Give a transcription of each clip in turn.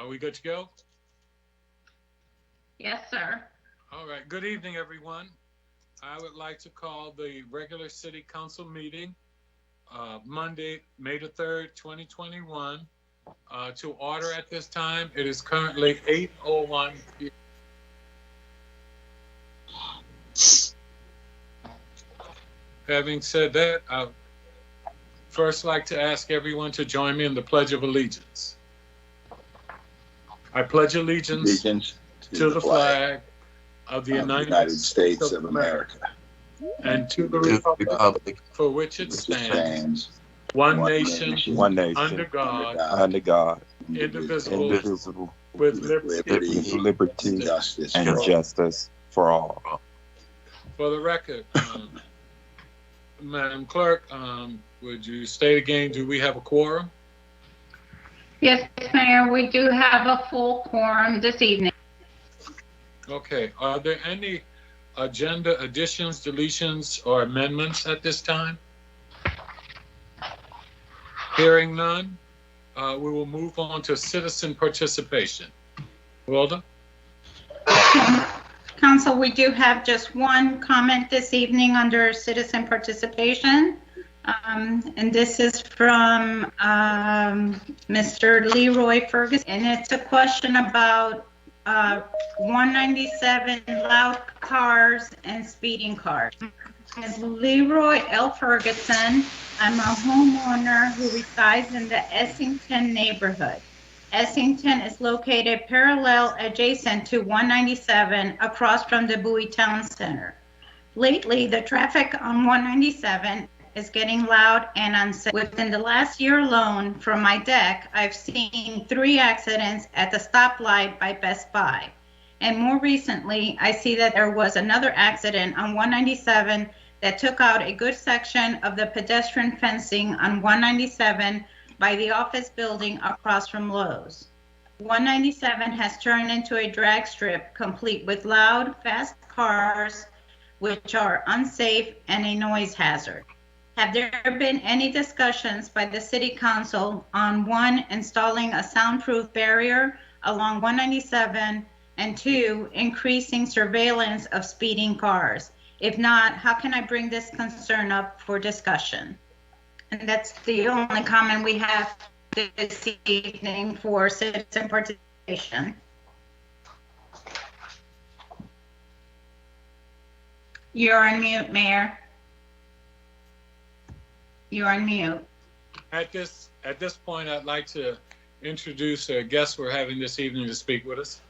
Are we good to go? Yes, sir. All right. Good evening, everyone. I would like to call the regular city council meeting Monday, May the 3rd, 2021 to order at this time. It is currently 8:01 p.m. Having said that, I'd first like to ask everyone to join me in the Pledge of Allegiance. I pledge allegiance to the flag of the United States of America and to the republic for which it stands, one nation, under God, indivisible, with liberty, justice for all. For the record, Madam Clerk, would you state again, do we have a quorum? Yes, Mayor, we do have a full quorum this evening. Okay, are there any agenda additions, deletions, or amendments at this time? Hearing none, we will move on to citizen participation. Awilda? Council, we do have just one comment this evening under citizen participation. And this is from Mr. Leroy Ferguson, and it's a question about 197 loud cars and speeding cars. As Leroy L. Ferguson, I'm a homeowner who resides in the Essington neighborhood. Essington is located parallel adjacent to 197 across from the Bowie Town Center. Lately, the traffic on 197 is getting loud and unsafe. Within the last year alone, from my deck, I've seen 3 accidents at the stoplight by Best Buy. And more recently, I see that there was another accident on 197 that took out a good section of the pedestrian fencing on 197 by the office building across from Lowe's. 197 has turned into a drag strip complete with loud, fast cars, which are unsafe and a noise hazard. Have there been any discussions by the City Council on 1, installing a soundproof barrier along 197, and 2, increasing surveillance of speeding cars? If not, how can I bring this concern up for discussion? And that's the only comment we have this evening for citizen participation. You're on mute, Mayor. You're on mute. At this point, I'd like to introduce a guest we're having this evening to speak with us,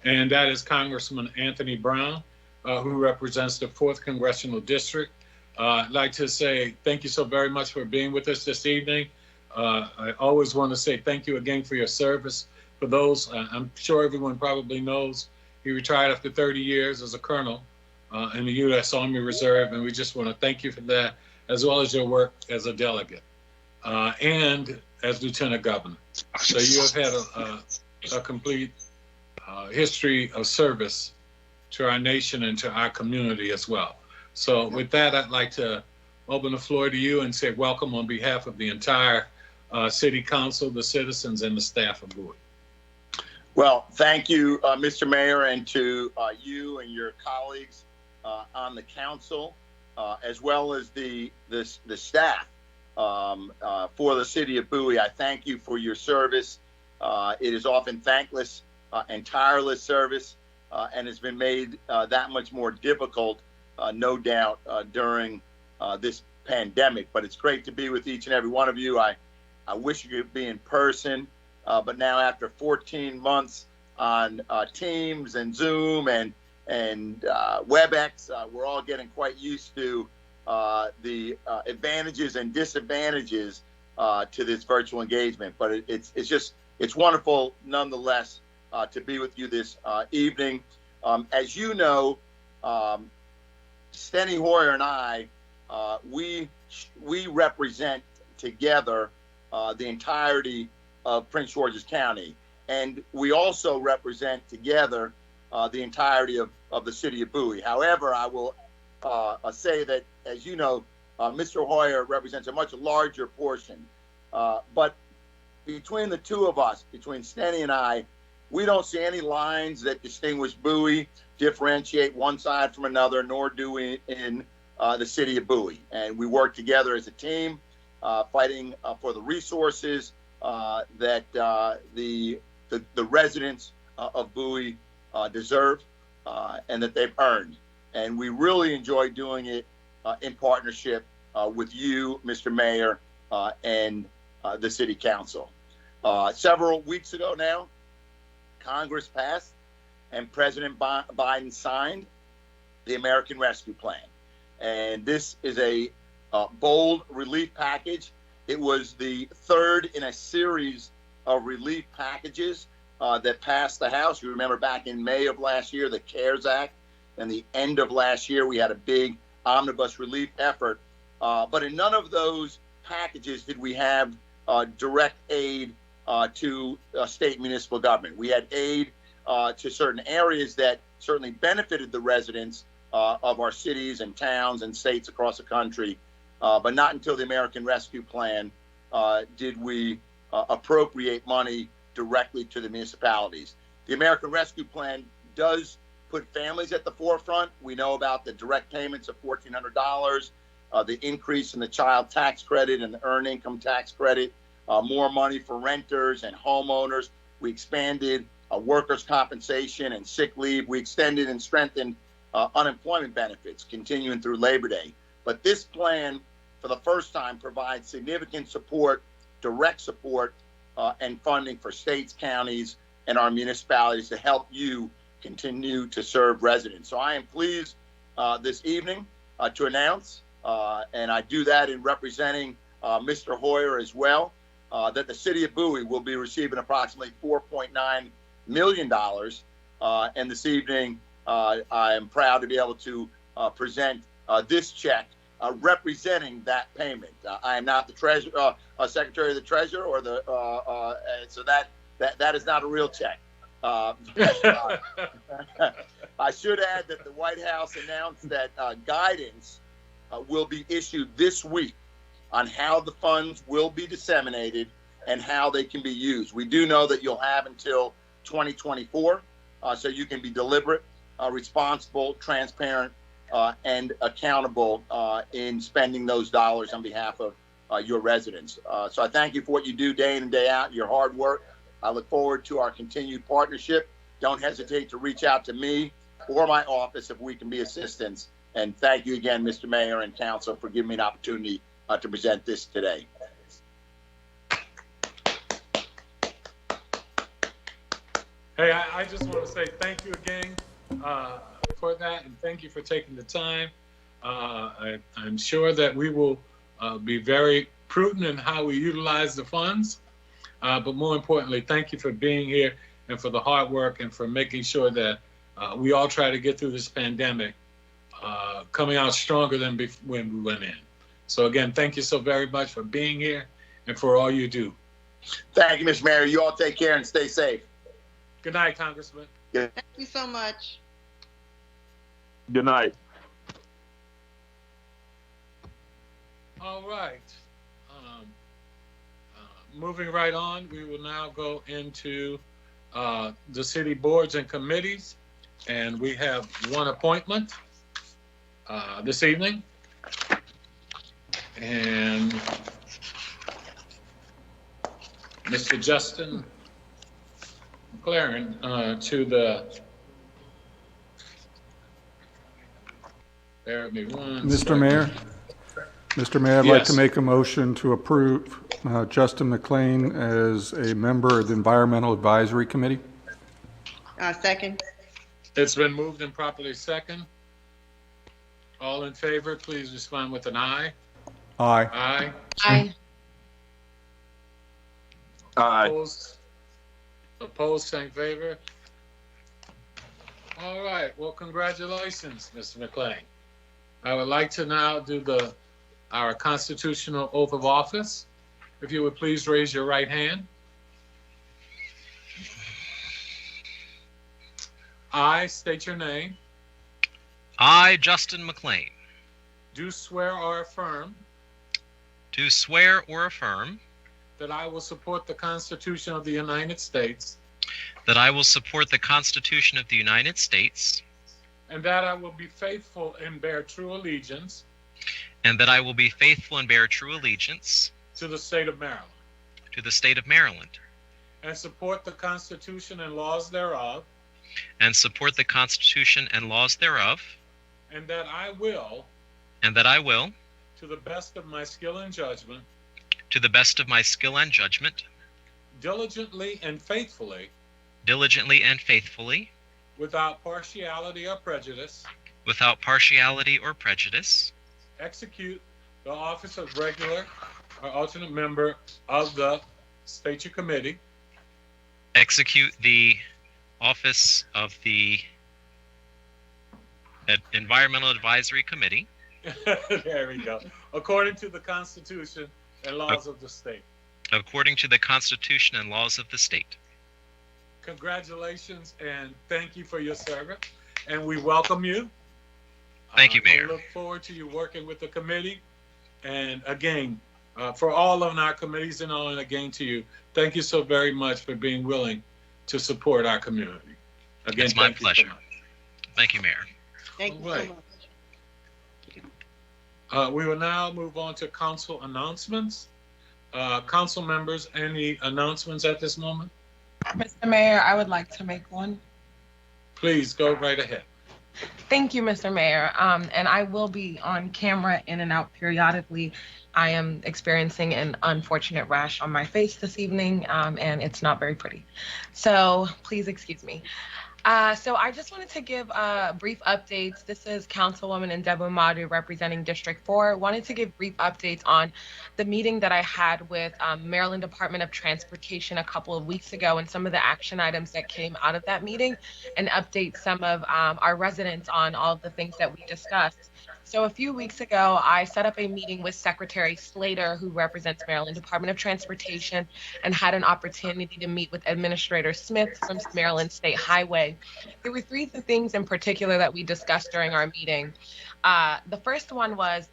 and that is Congressman Anthony Brown, who represents the 4th Congressional District. I'd like to say thank you so very much for being with us this evening. I always want to say thank you again for your service. For those, I'm sure everyone probably knows, he retired after 30 years as a colonel in the USARMY Reserve, and we just want to thank you for that, as well as your work as a delegate and as Lieutenant Governor. So you have had a complete history of service to our nation and to our community as well. So with that, I'd like to open the floor to you and say welcome on behalf of the entire City Council, the citizens, and the staff of Bowie. Well, thank you, Mr. Mayor, and to you and your colleagues on the council, as well as the staff for the city of Bowie. I thank you for your service. It is often thankless and tireless service, and it's been made that much more difficult, no doubt, during this pandemic. But it's great to be with each and every one of you. I wish you could be in person, but now after 14 months on Teams and Zoom and WebEx, we're all getting quite used to the advantages and disadvantages to this virtual engagement. But it's wonderful nonetheless to be with you this evening. As you know, Steny Hoyer and I, we represent together the entirety of Prince George's County, and we also represent together the entirety of the city of Bowie. However, I will say that, as you know, Mr. Hoyer represents a much larger portion, but between the two of us, between Steny and I, we don't see any lines that distinguish Bowie, differentiate one side from another, nor do we in the city of Bowie. And we work together as a team, fighting for the resources that the residents of Bowie deserve and that they've earned. And we really enjoy doing it in partnership with you, Mr. Mayor, and the City Council. Several weeks ago now, Congress passed and President Biden signed the American Rescue Plan. And this is a bold relief package. It was the third in a series of relief packages that passed the House. You remember back in May of last year, the CARES Act, and the end of last year, we had a big omnibus relief effort. But in none of those packages did we have direct aid to state and municipal government. We had aid to certain areas that certainly benefited the residents of our cities and towns and states across the country, but not until the American Rescue Plan did we appropriate money directly to the municipalities. The American Rescue Plan does put families at the forefront. We know about the direct payments of $1,400, the increase in the child tax credit and the earned income tax credit, more money for renters and homeowners. We expanded workers' compensation and sick leave. We extended and strengthened unemployment benefits, continuing through Labor Day. But this plan, for the first time, provides significant support, direct support, and funding for states, counties, and our municipalities to help you continue to serve residents. So I am pleased this evening to announce, and I do that in representing Mr. Hoyer as well, that the city of Bowie will be receiving approximately $4.9 million. And this evening, I am proud to be able to present this check representing that payment. I am not the treasurer, Secretary of the Treasurer, or the so that is not a real check. I should add that the White House announced that guidance will be issued this week on how the funds will be disseminated and how they can be used. We do know that you'll have until 2024, so you can be deliberate, responsible, transparent, and accountable in spending those dollars on behalf of your residents. So I thank you for what you do day in and day out, your hard work. I look forward to our continued partnership. Don't hesitate to reach out to me or my office if we can be assistance. And thank you again, Mr. Mayor and Council, for giving me an opportunity to present this today. Hey, I just want to say thank you again for that, and thank you for taking the time. I'm sure that we will be very prudent in how we utilize the funds, but more importantly, thank you for being here and for the hard work and for making sure that we all try to get through this pandemic coming out stronger than when we went in. So again, thank you so very much for being here and for all you do. Thank you, Mr. Mayor. You all take care and stay safe. Good night, Congressman. Thank you so much. Good night. All right. Moving right on, we will now go into the city boards and committees, and we have one appointment this evening. And Mr. Justin McLaren to the, bear with me one Mr. second. Mayor, I'd like to Yes. make a motion to approve Justin McLean as a member of the Environmental Advisory Committee. Second. It's been moved and properly second. All in favor, please respond with an aye. Aye. Aye. Aye. Aye. Opposed? Opposed, same favor. All right, well, congratulations, Mr. McLean. I would like to now do our constitutional oath of office. If you would please raise your right hand. I state your name. I, Justin McLean, Do swear or affirm do swear or affirm that I will support the Constitution of the United States that I will support the Constitution of the United States, and that I will be faithful and bear true allegiance and that I will be faithful and bear true allegiance to the state of Maryland, to the state of Maryland, and support the Constitution and laws thereof, and support the Constitution and laws thereof, and that I will, and that I will, to the best of my skill and judgment, to the best of my skill and judgment, diligently and faithfully, without partiality or prejudice, execute the office of regular or alternate member of the Statute Committee execute the office of the Environmental Advisory Committee there we go. According to the Constitution and laws of the state. according to the Constitution and laws of the state. Congratulations and thank you for your service. And we welcome you. Thank you, Mayor. We look forward to you working with the committee. And again, for all of our committees and all, and again to you, thank you so very much for being willing to support our community. Again, It's my thank you so pleasure. much. Thank you, Mayor. Thank you so Alright. much. We will now move on to council announcements. Council members, any announcements at this moment? Mr. Mayor, I would like to make one. Please go right ahead. Thank you, Mr. Mayor. And I will be on camera in and out periodically. I am experiencing an unfortunate rash on my face this evening, and it's not very pretty. So please excuse me. So I just wanted to give brief updates. This is Councilwoman Ndebu Madu representing District 4. Wanted to give brief updates on the meeting that I had with Maryland Department of Transportation a couple of weeks ago and some of the action items that came out of that meeting, and update some of our residents on all of the things that we discussed. So a few weeks ago, I set up a meeting with Secretary Slater, who represents Maryland Department of Transportation, and had an opportunity to meet with Administrator Smith from Maryland State Highway. There were three things in particular that we discussed during our meeting. The first one was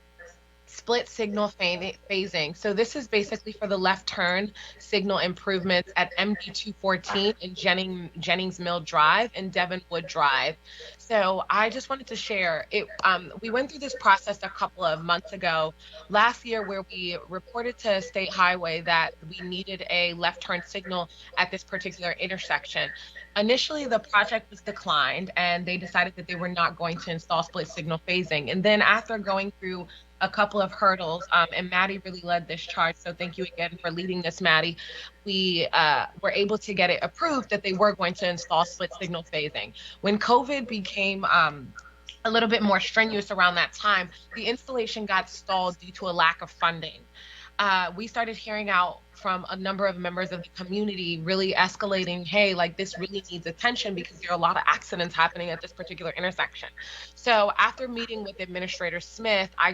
split signal phasing. So this is basically for the left turn signal improvements at MD 214 and Jennings Mill Drive and Devonwood Drive. So I just wanted to share it. We went through this process a couple of months ago last year, where we reported to State Highway that we needed a left turn signal at this particular intersection. Initially, the project was declined, and they decided that they were not going to install split signal phasing. And then after going through a couple of hurdles, and Maddie really led this charge, so thank you again for leading this, Maddie. We were able to get it approved that they were going to install split signal phasing. When COVID became a little bit more strenuous around that time, the installation got stalled due to a lack of funding. We started hearing out from a number of members of the community really escalating, hey, like this really needs attention because there are a lot of accidents happening at this particular intersection. So after meeting with Administrator Smith, I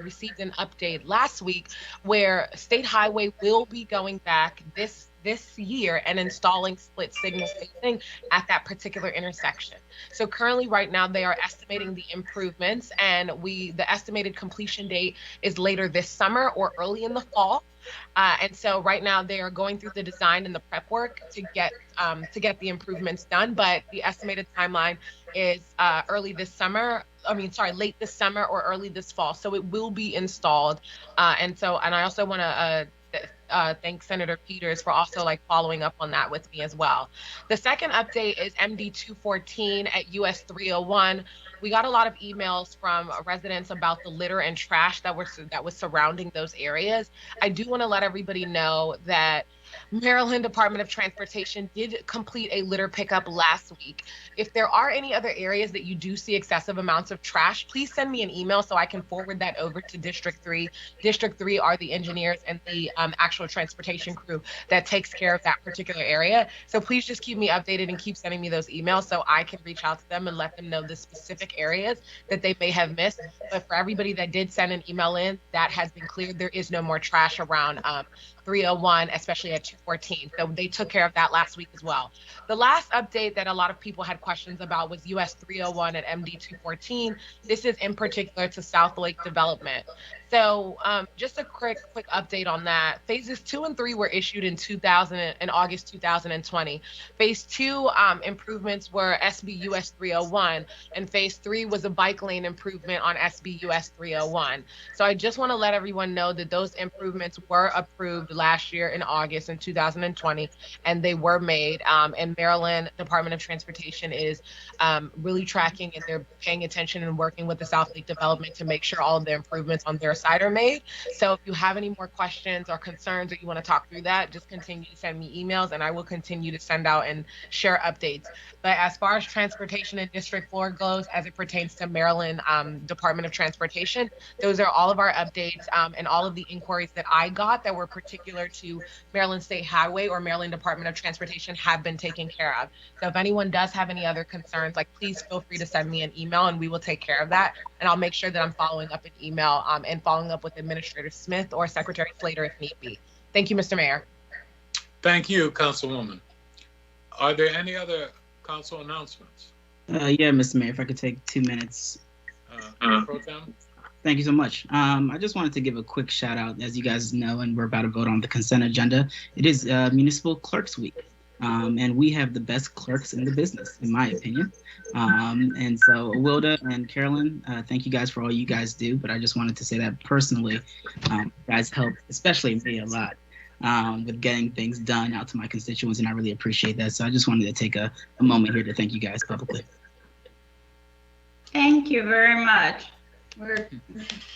received an update last week where State Highway will be going back this year and installing split signal phasing at that particular intersection. So currently right now they are estimating the improvements, and the estimated completion date is later this summer or early in the fall. And so right now they are going through the design and the prep work to get the improvements done. But the estimated timeline is late this summer or early this fall. So it will be installed. And I also want to thank Senator Peters for also following up on that with me as well. The second update is MD 214 at US 301. We got a lot of emails from residents about the litter and trash that was surrounding those areas. I do want to let everybody know that Maryland Department of Transportation did complete a litter pickup last week. If there are any other areas that you do see excessive amounts of trash, please send me an email so I can forward that over to District 3. District 3 are the engineers and the actual transportation crew that takes care of that particular area. So please just keep me updated and keep sending me those emails so I can reach out to them and let them know the specific areas that they may have missed. But for everybody that did send an email in, that has been cleared. There is no more trash around 301, especially at 214. So they took care of that last week as well. The last update that a lot of people had questions about was US 301 at MD 214. This is in particular to South Lake Development. So just a quick update on that. Phases 2 and 3 were issued in August 2020. Phase 2 improvements were SBUS 301, and phase 3 was a bike lane improvement on SBUS 301. So I just want to let everyone know that those improvements were approved last year in August in 2020, and they were made. And Maryland Department of Transportation is really tracking, and they're paying attention and working with the South Lake Development to make sure all of the improvements on their side are made. So if you have any more questions or concerns, or you want to talk through that, just continue to send me emails, and I will continue to send out and share updates. But as far as transportation in District 4 goes, as it pertains to Maryland Department of Transportation, those are all of our updates, and all of the inquiries that I got that were particular to Maryland State Highway or Maryland Department of Transportation have been taken care of. So if anyone does have any other concerns, like, please feel free to send me an email, and we will take care of that. And I'll make sure that I'm following up an email and following up with Administrator Smith or Secretary Slater if need be. Thank you, Mr. Mayor. Thank you, Councilwoman. Are there any other council announcements? Yeah, Mr. Mayor, if I could take 2 minutes. Pro Tem? Thank you so much. I just wanted to give a quick shout out. As you guys know, and we're about to vote on the consent agenda, it is Municipal Clerks Week. And we have the best clerks in the business, in my opinion. And so Awilda and Carolyn, thank you guys for all you guys do. But I just wanted to say that personally, you guys help, especially me, a lot with getting things done out to my constituents. And I really appreciate that. So I just wanted to take a moment here to thank you guys publicly. Thank you very much. We're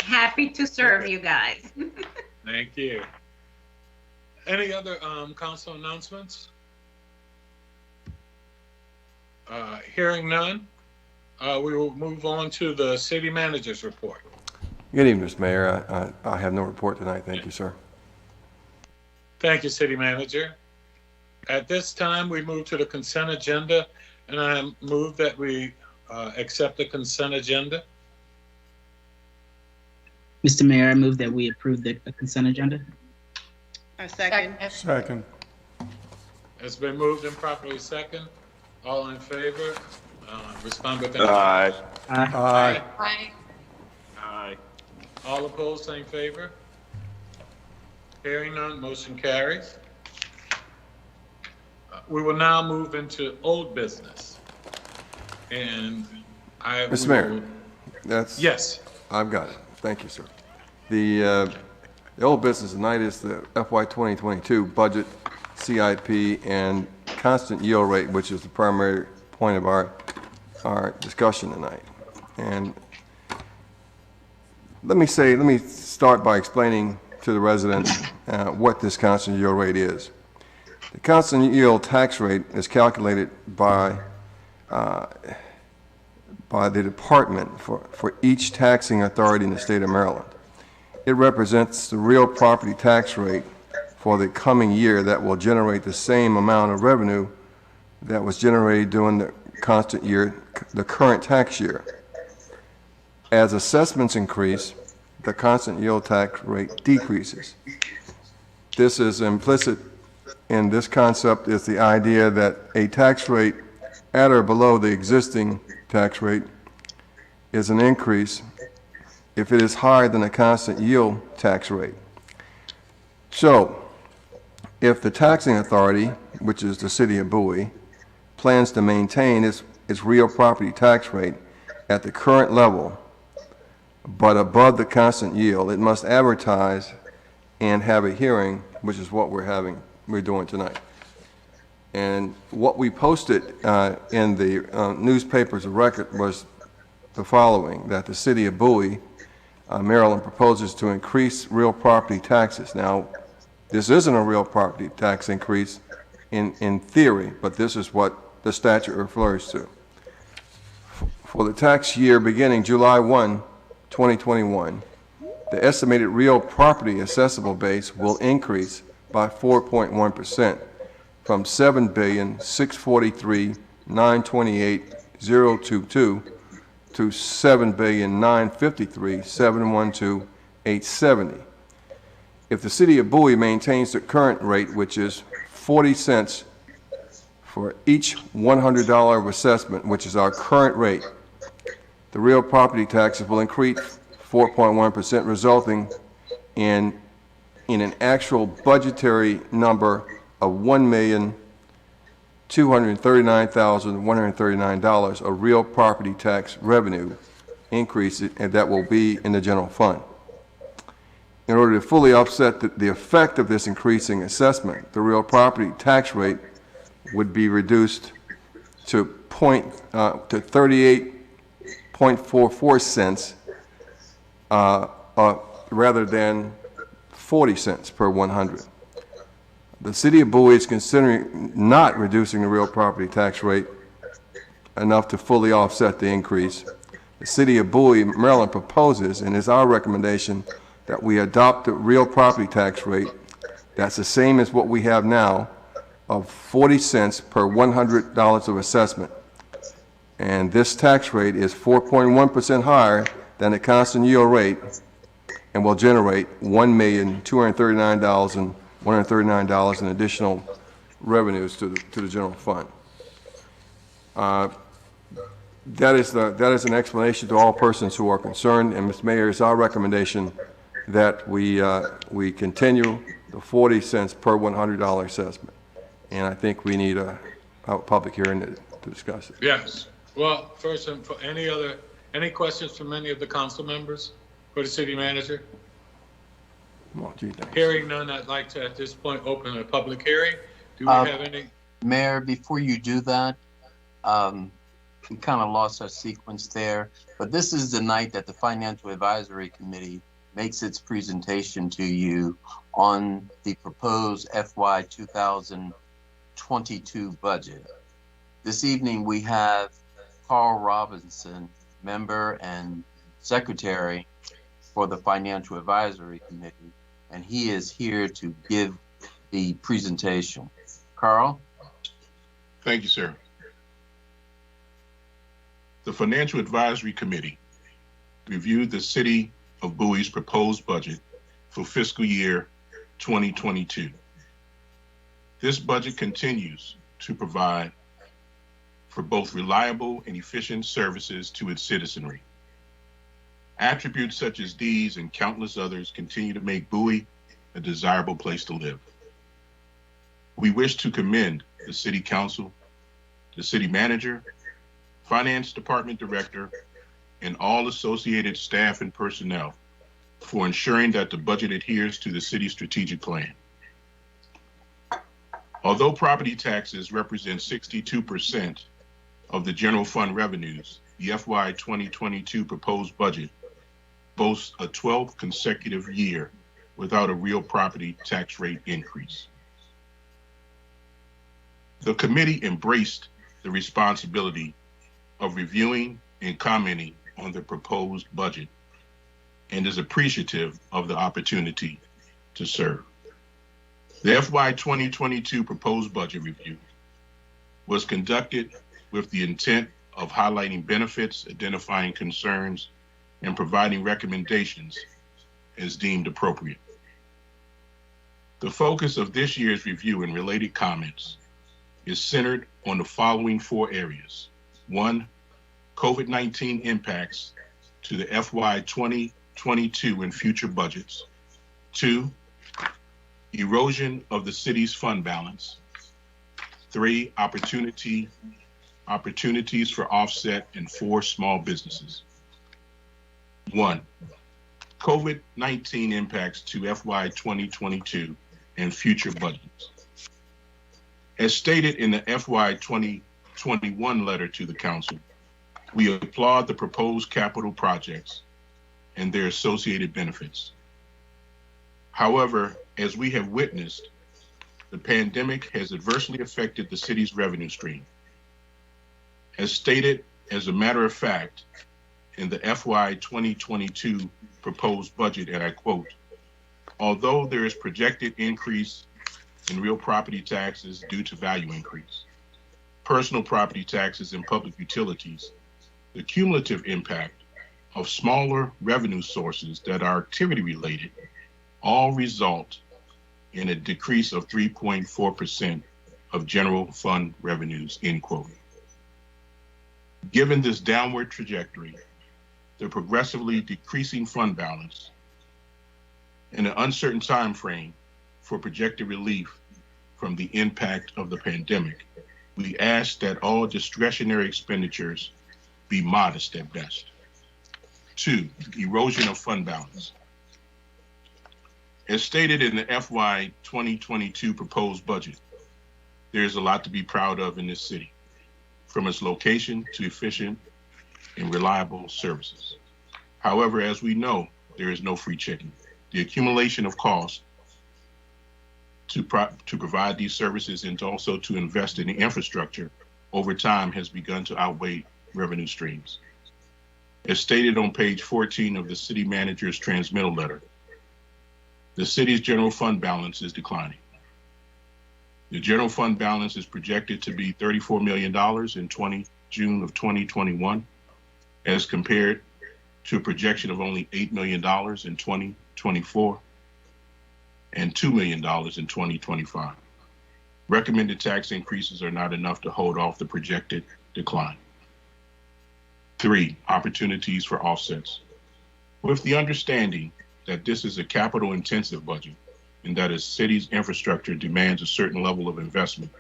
happy to serve you guys. Thank you. Any other council announcements? Hearing none, we will move on to the city manager's report. Good evening, Mr. Mayor. I have no report tonight. Thank you, sir. Thank you, city manager. At this time, we move to the consent agenda, and I move that we accept the consent agenda. Mr. Mayor, I move that we approve the consent agenda. A second. Second. It's been moved and properly second. All in favor, respond with an Aye. Aye. Aye. Aye. All opposed, same favor. Hearing none, motion carries. We will now move into old business. And Mr. Mayor, that's... Yes. I've got it. Thank you, sir. The old business tonight is the FY 2022 budget, CIP, and constant yield rate, which is the primary point of our discussion tonight. And let me start by explaining to the residents what this constant yield rate is. The constant yield tax rate is calculated by the department for each taxing authority in the state of Maryland. It represents the real property tax rate for the coming year that will generate the same amount of revenue that was generated during the constant year, the current tax year. As assessments increase, the constant yield tax rate decreases. This is implicit in this concept is the idea that a tax rate at or below the existing tax rate is an increase if it is higher than a constant yield tax rate. So, if the taxing authority, which is the city of Bowie, plans to maintain its real property tax rate at the current level, but above the constant yield, it must advertise and have a hearing, which is what we're doing tonight. And what we posted in the newspapers of record was the following, that the city of Bowie, Maryland, proposes to increase real property taxes. Now, this isn't a real property tax increase in theory, but this is what the statute refers to. For the tax year beginning July 1, 2021, the estimated real property assessable base will increase by 4.1% from $7,643,928,022 to $7,953,712,870. If the city of Bowie maintains the current rate, which is 40 cents for each $100 of assessment, which is our current rate, the real property taxes will increase 4.1%, resulting in an actual budgetary number of $1,239,139 of real property tax revenue increase, and that will be in the general fund. In order to fully offset the effect of this increasing assessment, the real property tax rate would be reduced to 38.44 cents rather than 40 cents per 100. The City of Bowie is considering not reducing the real property tax rate enough to fully offset the increase. The City of Bowie, Maryland proposes, and is our recommendation, that we adopt the real property tax rate that's the same as what we have now, of 40 cents per $100 of assessment. And this tax rate is 4.1% higher than the constant yield rate and will generate $1,239,139 in additional revenues to the general fund. That is an explanation to all persons who are concerned, and Mr. Mayor, it's our recommendation that we continue the 40 cents per $100 assessment. And I think we need a public hearing to discuss it. Yes. Well, first, and for any questions from any of the council members for the city manager? Well, gee, thanks. Hearing none, I'd like to, at this point, open a public hearing. Do we have any? Mayor, before you do that, we kind of lost our sequence there, but this is the night that the Financial Advisory Committee makes its presentation to you on the proposed FY 2022 budget. This evening we have Carl Robinson, member and secretary for the Financial Advisory Committee, and he is here to give the presentation. Carl? Thank you, sir. The Financial Advisory Committee reviewed the City of Bowie's proposed budget for fiscal year 2022. This budget continues to provide for both reliable and efficient services to its citizenry. Attributes such as these and countless others continue to make Bowie a desirable place to live. We wish to commend the City Council, the City Manager, Finance Department Director, and all associated staff and personnel for ensuring that the budget adheres to the city's strategic plan. Although property taxes represent 62% of the general fund revenues, the FY 2022 proposed budget boasts a 12th consecutive year without a real property tax rate increase. The committee embraced the responsibility of reviewing and commenting on the proposed budget and is appreciative of the opportunity to serve. The FY 2022 proposed budget review was conducted with the intent of highlighting benefits, identifying concerns, and providing recommendations as deemed appropriate. The focus of this year's review and related comments is centered on the following 4 areas. 1, COVID-19 impacts to the FY 2022 and future budgets. 2, erosion of the city's fund balance. 3, opportunities for offset, and 4, small businesses. 1, COVID-19 impacts to FY 2022 and future budgets. As stated in the FY 2021 letter to the council, we applaud the proposed capital projects and their associated benefits. However, as we have witnessed, the pandemic has adversely affected the city's revenue stream. As stated, as a matter of fact, in the FY 2022 proposed budget, and I quote, although there is projected increase in real property taxes due to value increase, personal property taxes, and public utilities, the cumulative impact of smaller revenue sources that are activity related all result in a decrease of 3.4% of general fund revenues, end quote. Given this downward trajectory, the progressively decreasing fund balance, and an uncertain time frame for projected relief from the impact of the pandemic, we ask that all discretionary expenditures be modest at best. 2, erosion of fund balance. As stated in the FY 2022 proposed budget, there is a lot to be proud of in this city, from its location to efficient and reliable services. However, as we know, there is no free chicken. The accumulation of costs to provide these services and also to invest in the infrastructure over time has begun to outweigh revenue streams. As stated on page 14 of the city manager's transmittal letter, the city's general fund balance is declining. The general fund balance is projected to be $34 million in June of 2021, as compared to a projection of only $8 million in 2024 and $2 million in 2025. Recommended tax increases are not enough to hold off the projected decline. 3, opportunities for offsets. With the understanding that this is a capital-intensive budget and that a city's infrastructure demands a certain level of investment,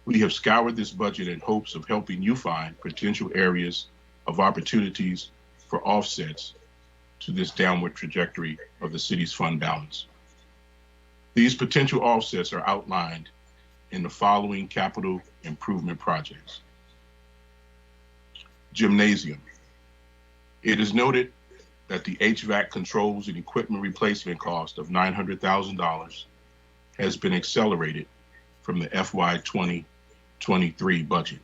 we have scoured this budget in hopes of helping you find potential areas of opportunities for offsets to this downward trajectory of the city's fund balance. These potential offsets are outlined in the following capital improvement projects. Gymnasium. It is noted that the HVAC controls and equipment replacement cost of $900,000 has been accelerated from the FY 2023 budget.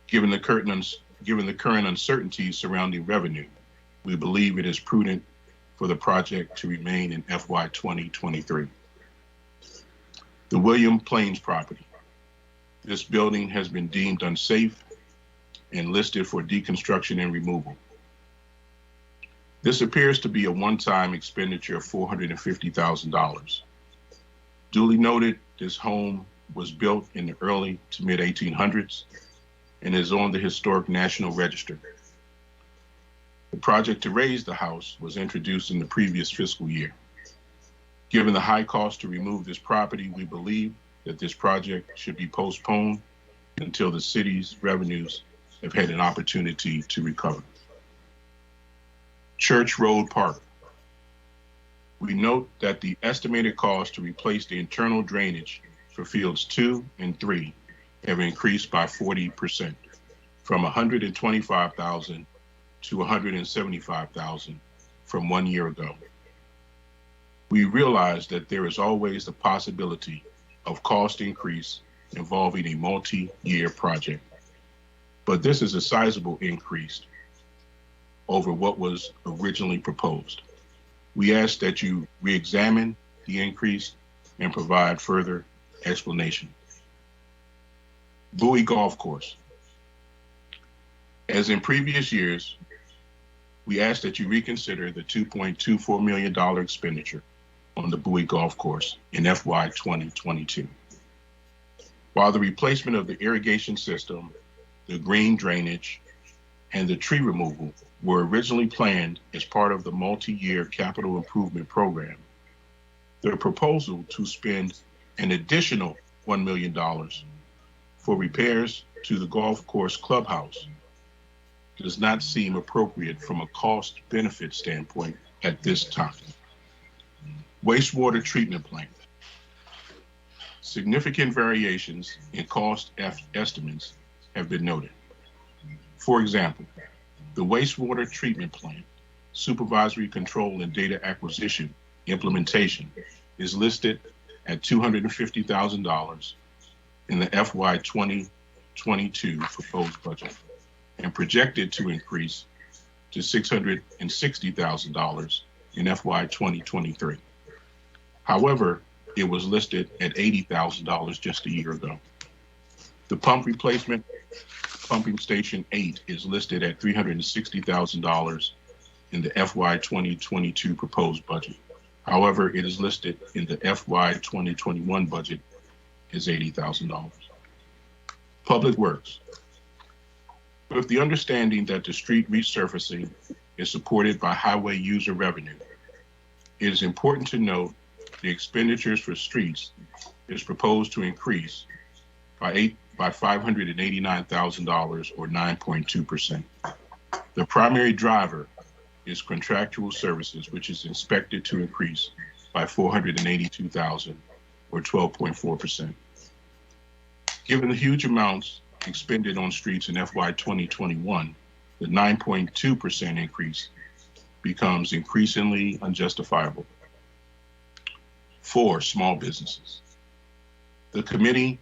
Given the current uncertainties surrounding revenue, we believe it is prudent for the project to remain in FY 2023. The William Plains property. This building has been deemed unsafe and listed for deconstruction and removal. This appears to be a one-time expenditure of $450,000. Duly noted, this home was built in the early to mid 1800s and is on the Historic National Register. The project to raise the house was introduced in the previous fiscal year. Given the high cost to remove this property, we believe that this project should be postponed until the city's revenues have had an opportunity to recover. Church Road Park. We note that the estimated cost to replace the internal drainage for fields 2 and 3 have increased by 40%, from $125,000 to $175,000 from 1 year ago. We realize that there is always the possibility of cost increase involving a multi-year project, but this is a sizable increase over what was originally proposed. We ask that you re-examine the increase and provide further explanation. Bowie Golf Course. As in previous years, we ask that you reconsider the $2.24 million expenditure on the Bowie Golf Course in FY 2022. While the replacement of the irrigation system, the green drainage, and the tree removal were originally planned as part of the multi-year capital improvement program, the proposal to spend an additional $1 million for repairs to the golf course clubhouse does not seem appropriate from a cost-benefit standpoint at this time. Wastewater treatment plant. Significant variations in cost estimates have been noted. For example, the wastewater treatment plant supervisory control and data acquisition implementation is listed at $250,000 in the FY 2022 proposed budget and projected to increase to $660,000 in FY 2023. However, it was listed at $80,000 just a year ago. The pump replacement, pumping station 8, is listed at $360,000 in the FY 2022 proposed budget. However, it is listed in the FY 2021 budget as $80,000. Public Works. With the understanding that the street resurfacing is supported by highway user revenue, it is important to note the expenditures for streets is proposed to increase by $589,000 or 9.2%. The primary driver is contractual services, which is expected to increase by $482,000 or 12.4%. Given the huge amounts expended on streets in FY 2021, the 9.2% increase becomes increasingly unjustifiable. 4, small businesses. The committee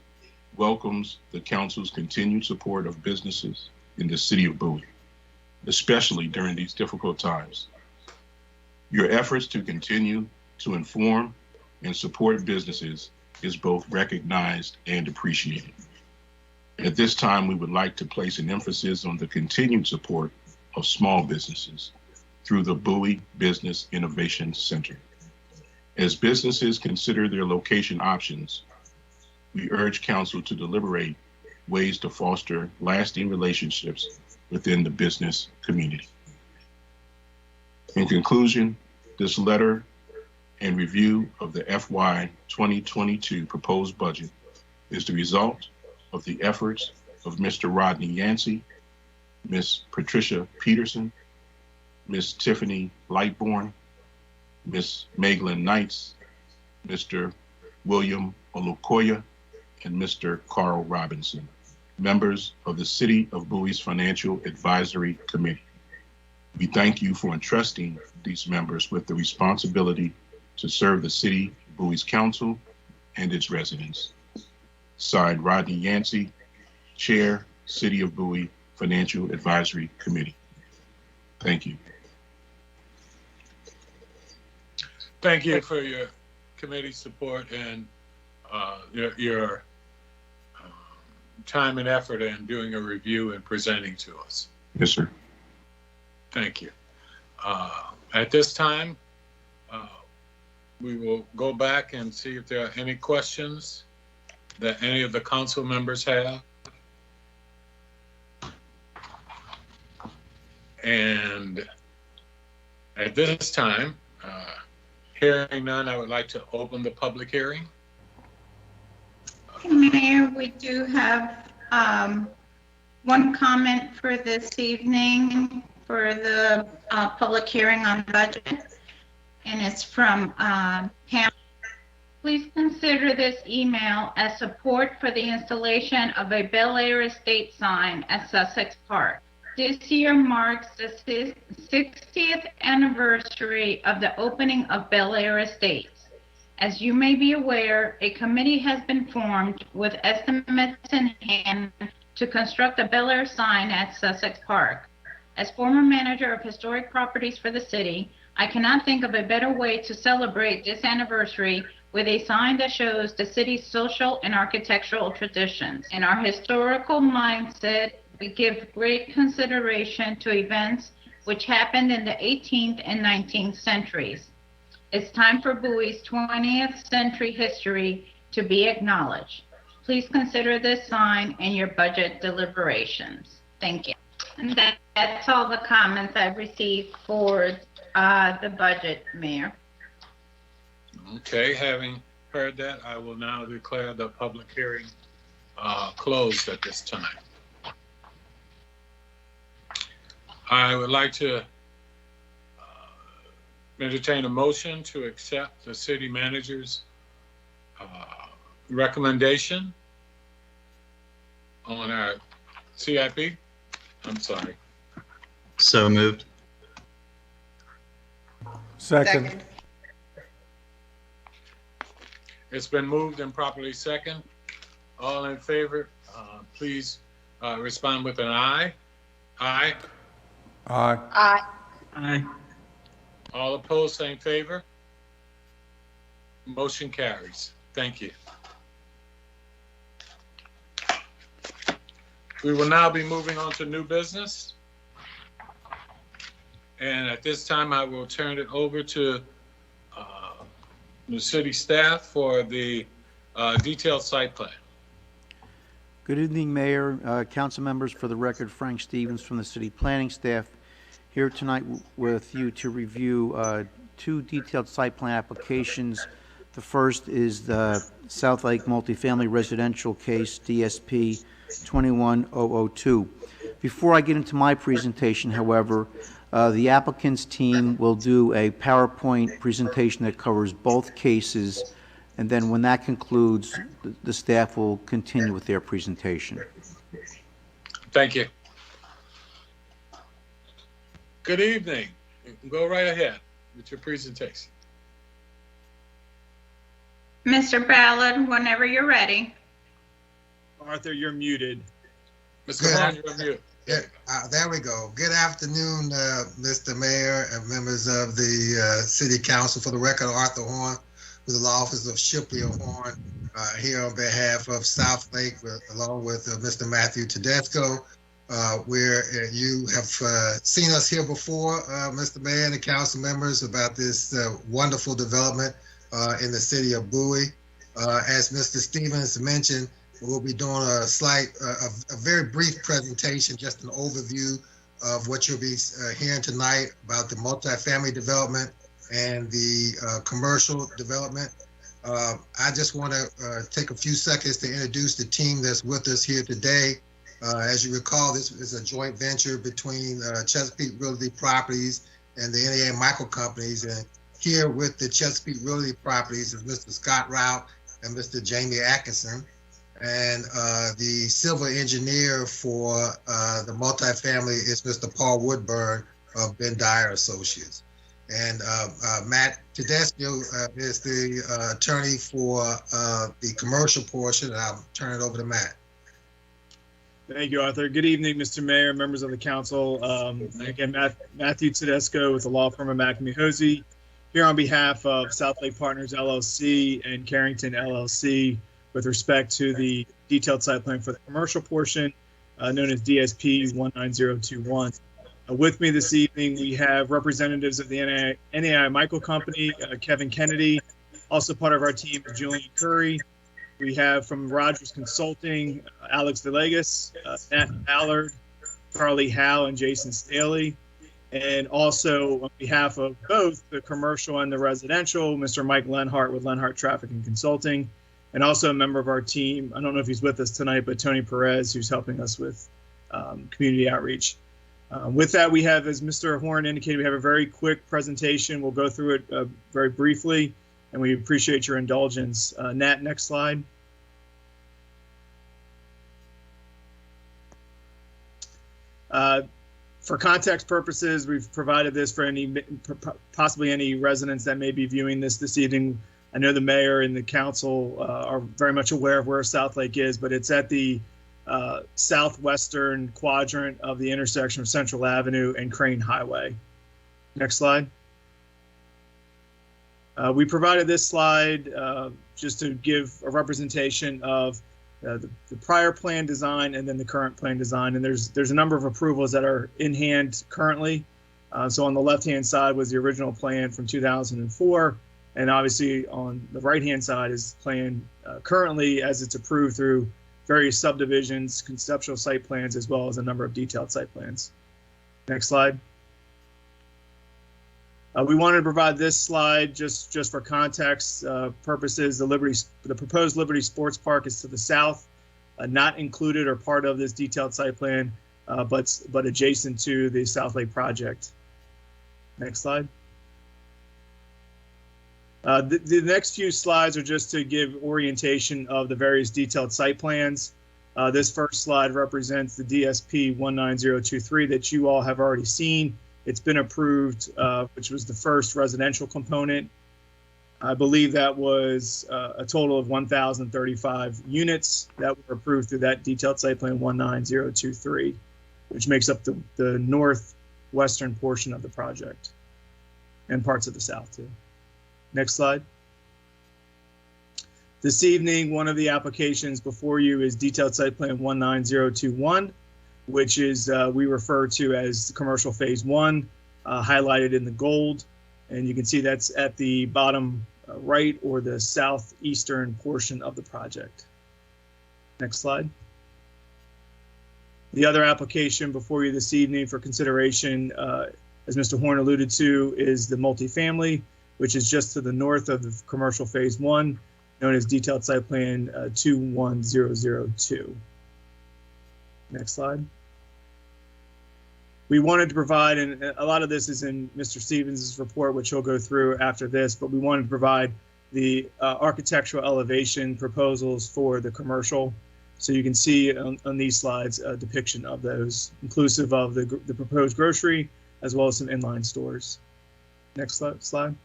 welcomes the council's continued support of businesses in the city of Bowie, especially during these difficult times. Your efforts to continue to inform and support businesses is both recognized and appreciated. At this time, we would like to place an emphasis on the continued support of small businesses through the Bowie Business Innovation Center. As businesses consider their location options, we urge council to deliberate ways to foster lasting relationships within the business community. In conclusion, this letter and review of the FY 2022 proposed budget is the result of the efforts of Mr. Rodney Yancey, Ms. Patricia Peterson, Ms. Tiffany Lightbourne, Ms. Meglin Knights, Mr. William Olukoya, and Mr. Carl Robinson, members of the City of Bowie's Financial Advisory Committee. We thank you for entrusting these members with the responsibility to serve the City of Bowie's Council and its residents. Signed, Rodney Yancey, Chair, City of Bowie Financial Advisory Committee. Thank you. Thank you for your committee support and your time and effort in doing a review and presenting to us. Yes, sir. Thank you. At this time, we will go back and see if there are any questions that any of the council members have. And at this time, hearing none, I would like to open the public hearing. Mayor, we do have one comment for this evening for the public hearing on budget, and it's from Pam. Please consider this email as support for the installation of a Bel Air Estate sign at Sussex Park. This year marks the 60th anniversary of the opening of Bel Air Estates. As you may be aware, a committee has been formed with estimates in hand to construct a Bel Air sign at Sussex Park. As former manager of historic properties for the city, I cannot think of a better way to celebrate this anniversary with a sign that shows the city's social and architectural traditions. In our historical mindset, we give great consideration to events which happened in the 18th and 19th centuries. It's time for Bowie's 20th century history to be acknowledged. Please consider this sign in your budget deliberations. Thank you. And that's all the comments I've received for the budget, Mayor. Okay, having heard that, I will now declare the public hearing closed at this time. I would like to entertain a motion to accept the city manager's recommendation on our CIP. I'm sorry. So moved. Second. It's been moved and properly second. All in favor, please respond with an aye. Aye. Aye. Aye. Aye. All opposed, same favor. Motion carries. Thank you. We will now be moving on to new business. And at this time, I will turn it over to the city staff for the detailed site plan. Good evening, Mayor, council members. For the record, Frank Stevens from the City Planning Staff, here tonight with you to review two detailed site plan applications. The first is the South Lake Multifamily Residential Case, DSP 21002. Before I get into my presentation, however, the applicant's team will do a PowerPoint presentation that covers both cases, and then when that concludes, the staff will continue with their presentation. Thank you. Good evening. Go right ahead with your presentation. Mr. Ballard, whenever you're ready. Arthur, you're muted. Mr. Horn, you're on mute. There we go. Good afternoon, Mr. Mayor and members of the City Council. For the record, Arthur Horn with the Law Office of Shipley Horn, here on behalf of South Lake, along with Mr. Matthew Tedesco, where you have seen us here before, Mr. Mayor and the council members, about this wonderful development in the city of Bowie. As Mr. Stevens mentioned, we'll be doing a very brief presentation, just an overview of what you'll be hearing tonight about the multifamily development and the commercial development. I just want to take a few seconds to introduce the team that's with us here today. As you recall, this is a joint venture between Chesapeake Realty Properties and the NAA Michael Companies. And here with the Chesapeake Realty Properties is Mr. Scott Rout and Mr. Jamie Atkinson. And the civil engineer for the multifamily is Mr. Paul Woodburn of Ben Dyer Associates. And Matt Tedesco is the attorney for the commercial portion. And I'll turn it over to Matt. Thank you, Arthur. Good evening, Mr. Mayor, members of the council. Again, Matthew Tedesco with the law firm of McNamee Hosey, here on behalf of South Lake Partners LLC and Carrington LLC with respect to the detailed site plan for the commercial portion, known as DSP 19021. With me this evening, we have representatives of the NAI Michael Company, Kevin Kennedy, also part of our team, Julian Curry. We have from Rogers Consulting, Alex Villegas, Nat Ballard, Carly Howe, and Jason Staley. And also on behalf of both the commercial and the residential, Mr. Mike Lenhart with Lenhart Traffic and Consulting. And also a member of our team, I don't know if he's with us tonight, but Tony Perez, who's helping us with community outreach. With that, we have, as Mr. Horn indicated, we have a very quick presentation. We'll go through it very briefly, and we appreciate your indulgence. Nat, next slide. For context purposes, we've provided this for possibly any residents that may be viewing this evening. I know the mayor and the council are very much aware of where South Lake is, but it's at the southwestern quadrant of the intersection of Central Avenue and Crane Highway. Next slide. We provided this slide just to give a representation of the prior plan design and then the current plan design. And there's a number of approvals that are in hand currently. So on the left-hand side was the original plan from 2004. And obviously on the right-hand side is plan currently as it's approved through various subdivisions, conceptual site plans, as well as a number of detailed site plans. Next slide. We wanted to provide this slide just for context purposes. The proposed Liberty Sports Park is to the south, not included or part of this detailed site plan, but adjacent to the South Lake project. Next slide. The next few slides are just to give orientation of the various detailed site plans. This first slide represents the DSP 19023 that you all have already seen. It's been approved, which was the first residential component. I believe that was a total of 1,035 units that were approved through that detailed site plan 19023, which makes up the northwestern portion of the project and parts of the south too. Next slide. This evening, one of the applications before you is detailed site plan 19021, which is we refer to as commercial phase 1, highlighted in the gold. And you can see that's at the bottom right or the southeastern portion of the project. Next slide. The other application before you this evening for consideration, as Mr. Horn alluded to, is the multifamily, which is just to the north of the commercial phase 1, known as detailed site plan 21002. Next slide. We wanted to provide, and a lot of this is in Mr. Stevens' report, which he'll go through after this, but we wanted to provide the architectural elevation proposals for the commercial. So you can see on these slides a depiction of those, inclusive of the proposed grocery, as well as some inline stores. Next slide.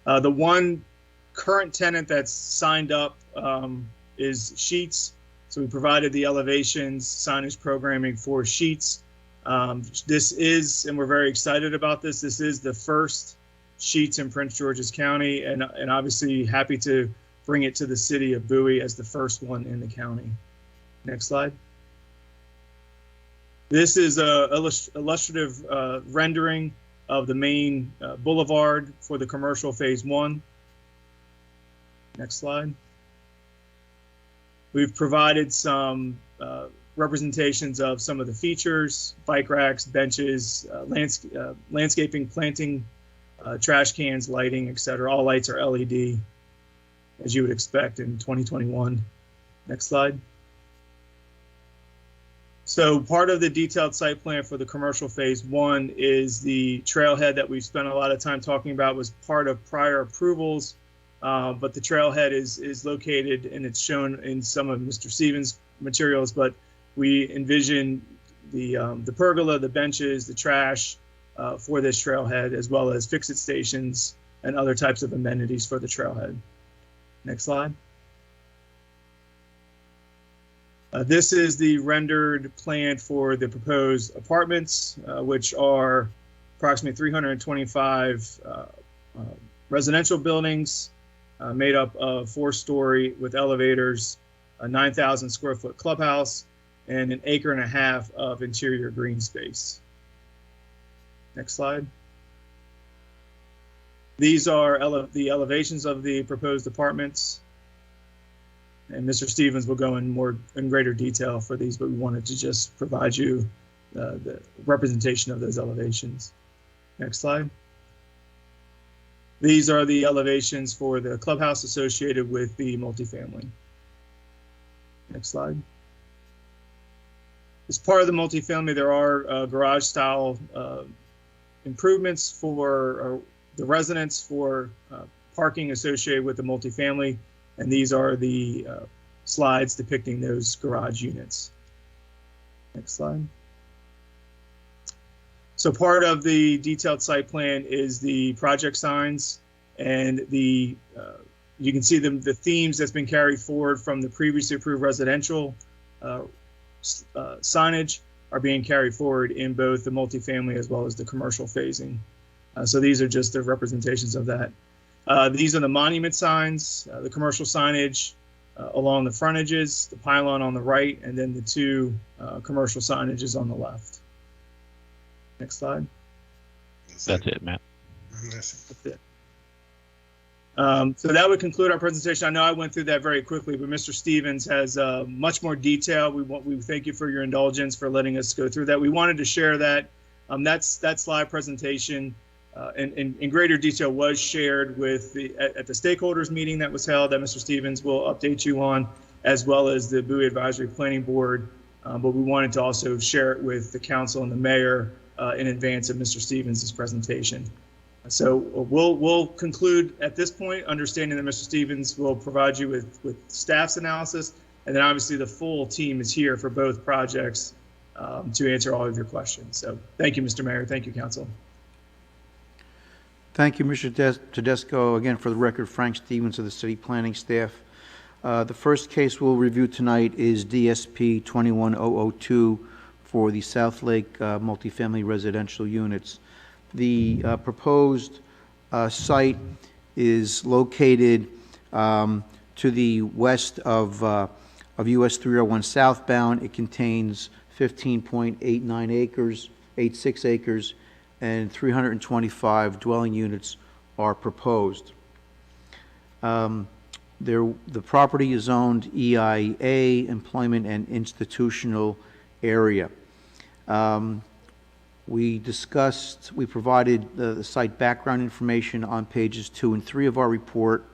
The one current tenant that's signed up is Sheets. So we provided the elevations, signage programming for Sheets. This is, and we're very excited about this, this is the first Sheets in Prince George's County, and obviously happy to bring it to the city of Bowie as the first one in the county. Next slide. This is a illustrative rendering of the main boulevard for the commercial phase 1. Next slide. We've provided some representations of some of the features: bike racks, benches, landscaping, planting, trash cans, lighting, etc. All lights are LED, as you would expect in 2021. Next slide. So part of the detailed site plan for the commercial phase 1 is the trailhead that we've spent a lot of time talking about. Was part of prior approvals, but the trailhead is located, and it's shown in some of Mr. Stevens' materials, but we envision the pergola, the benches, the trash for this trailhead, as well as fix-it stations and other types of amenities for the trailhead. Next slide. This is the rendered plan for the proposed apartments, which are approximately 325 residential buildings made up of 4-story with elevators, a 9,000 square foot clubhouse, and 1.5 acres of interior green space. Next slide. These are the elevations of the proposed apartments. And Mr. Stevens will go in greater detail for these, but we wanted to just provide you the representation of those elevations. Next slide. These are the elevations for the clubhouse associated with the multifamily. Next slide. As part of the multifamily, there are garage style improvements for the residents for parking associated with the multifamily. And these are the slides depicting those garage units. Next slide. So part of the detailed site plan is the project signs, and you can see the themes that's been carried forward from the previously approved residential signage are being carried forward in both the multifamily as well as the commercial phasing. So these are just the representations of that. These are the monument signs, the commercial signage along the frontages, the pylon on the right, and then the 2 commercial signages on the left. Next slide. That's it, Matt. That's it. So that would conclude our presentation. I know I went through that very quickly, but Mr. Stevens has much more detail. We thank you for your indulgence for letting us go through that. We wanted to share that. That slide presentation in greater detail was shared with at the stakeholders meeting that was held that Mr. Stevens will update you on, as well as the Bowie Advisory Planning Board. But we wanted to also share it with the council and the mayor in advance of Mr. Stevens' presentation. So we'll conclude at this point, understanding that Mr. Stevens will provide you with staff's analysis, and then obviously the full team is here for both projects to answer all of your questions. So thank you, Mr. Mayor. Thank you, council. Thank you, Mr. Tedesco. Again, for the record, Frank Stevens of the City Planning Staff. The first case we'll review tonight is DSP 21002 for the South Lake multifamily residential units. The proposed site is located to the west of US 301 southbound. It contains 15.89 acres, 86 acres, and 325 dwelling units are proposed. The property is zoned EIA, Employment and Institutional Area. We provided the site background information on pages 2 and 3 of our report.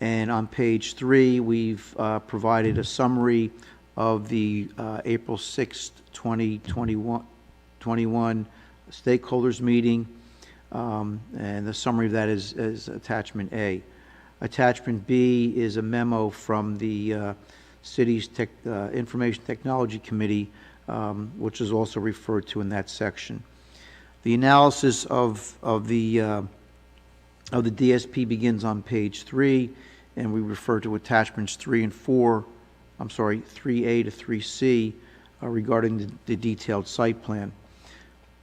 And on page 3, we've provided a summary of the April 6th, 2021 stakeholders meeting. And the summary of that is attachment A. Attachment B is a memo from the city's Information Technology Committee, which is also referred to in that section. The analysis of the DSP begins on page 3, and we refer to attachments 3 and 4, 3A to 3C, regarding the detailed site plan.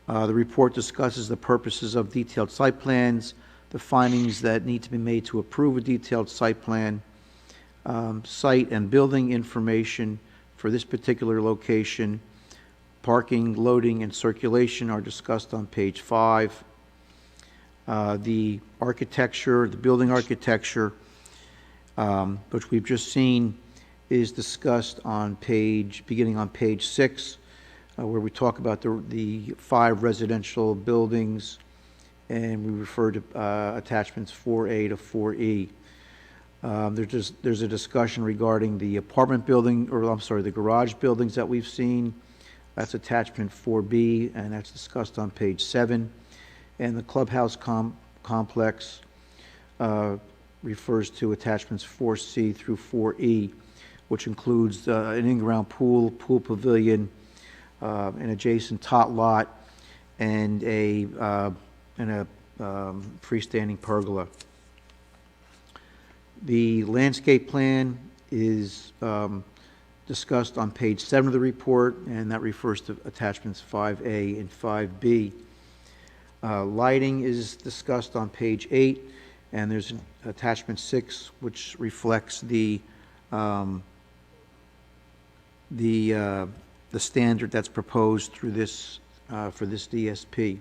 The report discusses the purposes of detailed site plans, the findings that need to be made to approve a detailed site plan, site and building information for this particular location. Parking, loading, and circulation are discussed on page 5. The architecture, the building architecture, which we've just seen, is discussed on beginning on page 6, where we talk about the 5 residential buildings, and we refer to attachments 4A to 4E. There's a discussion regarding the apartment building, the garage buildings that we've seen. That's attachment 4B, and that's discussed on page 7. And the clubhouse complex refers to attachments 4C through 4E, which includes an in-ground pool pavilion, an adjacent tot lot, and a freestanding pergola. The landscape plan is discussed on page 7 of the report, and that refers to attachments 5A and 5B. Lighting is discussed on page 8, and there's an attachment 6, which reflects the standard that's proposed through this for this DSP.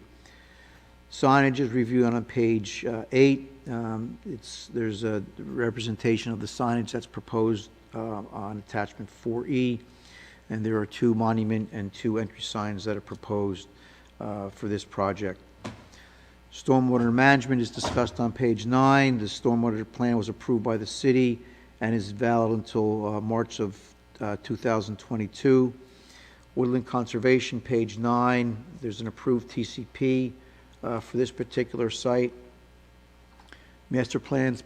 Signage is reviewed on page 8. There's a representation of the signage that's proposed on attachment 4E, and there are 2 monument and 2 entry signs that are proposed for this project. Stormwater management is discussed on page 9. The stormwater plan was approved by the city and is valid until March of 2022. Woodland conservation, page 9. There's an approved TCP for this particular site. Master plan's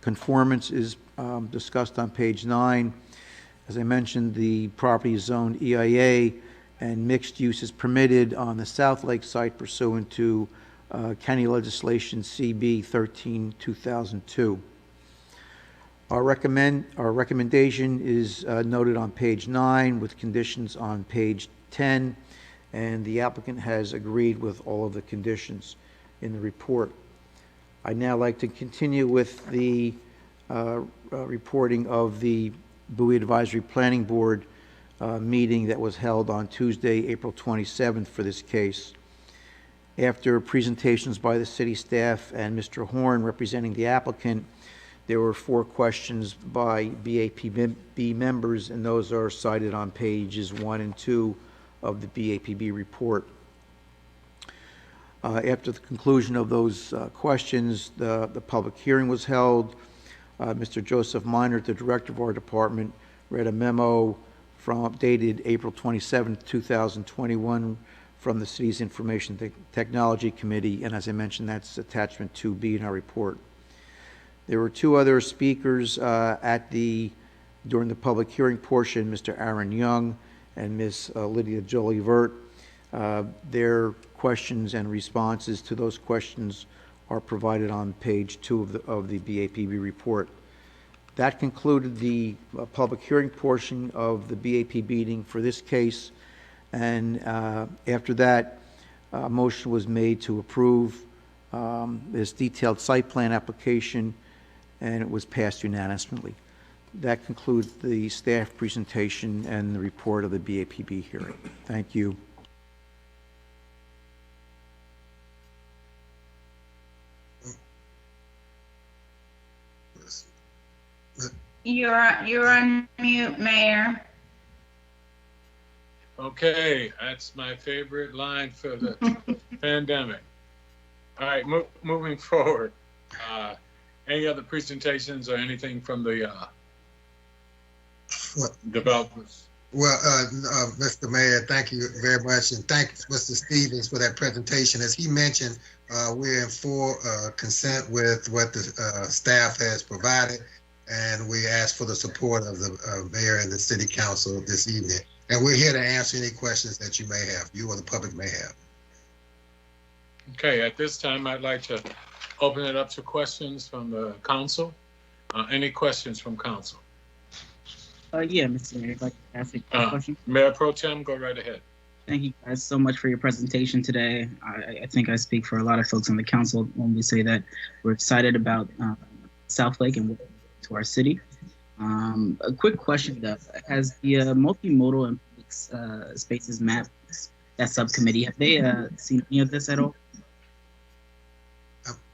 conformance is discussed on page 9. As I mentioned, the property is zoned EIA, and mixed use is permitted on the South Lake site pursuant to county legislation CB 13/2002. Our recommendation is noted on page 9 with conditions on page 10, and the applicant has agreed with all of the conditions in the report. I'd now like to continue with the reporting of the Bowie Advisory Planning Board meeting that was held on Tuesday, April 27th for this case. After presentations by the city staff and Mr. Horn representing the applicant, there were 4 questions by BAPB members, and those are cited on pages 1 and 2 of the BAPB report. After the conclusion of those questions, the public hearing was held. Mr. Joseph Minert, the director of our department, read a memo dated April 27, 2021 from the city's Information Technology Committee, and as I mentioned, that's attachment 2B in our report. There were 2 other speakers during the public hearing portion, Mr. Aaron Young and Ms. Lydia Jolie-Vert. Their questions and responses to those questions are provided on page 2 of the BAPB report. That concluded the public hearing portion of the BAPB meeting for this case, and after that, a motion was made to approve this detailed site plan application, and it was passed unanimously. That concludes the staff presentation and the report of the BAPB hearing. Thank you. You're on mute, Mayor. Okay, that's my favorite line for the pandemic. All right, moving forward. Any other presentations or anything from the developers? Well, Mr. Mayor, thank you very much, and thank Mr. Stevens for that presentation. As he mentioned, we're in full consent with what the staff has provided, and we ask for the support of the mayor and the city council this evening. And we're here to answer any questions that you may have, you or the public may have. Okay, at this time, I'd like to open it up to questions from the council. Any questions from council? Yeah, Mr. Mayor, I'd like to ask a question. Mayor Pro Tem, go right ahead. Thank you guys so much for your presentation today. I think I speak for a lot of folks on the council when we say that we're excited about South Lake and to our city. A quick question though, has the multimodal and public spaces map, that subcommittee, have they seen any of this at all?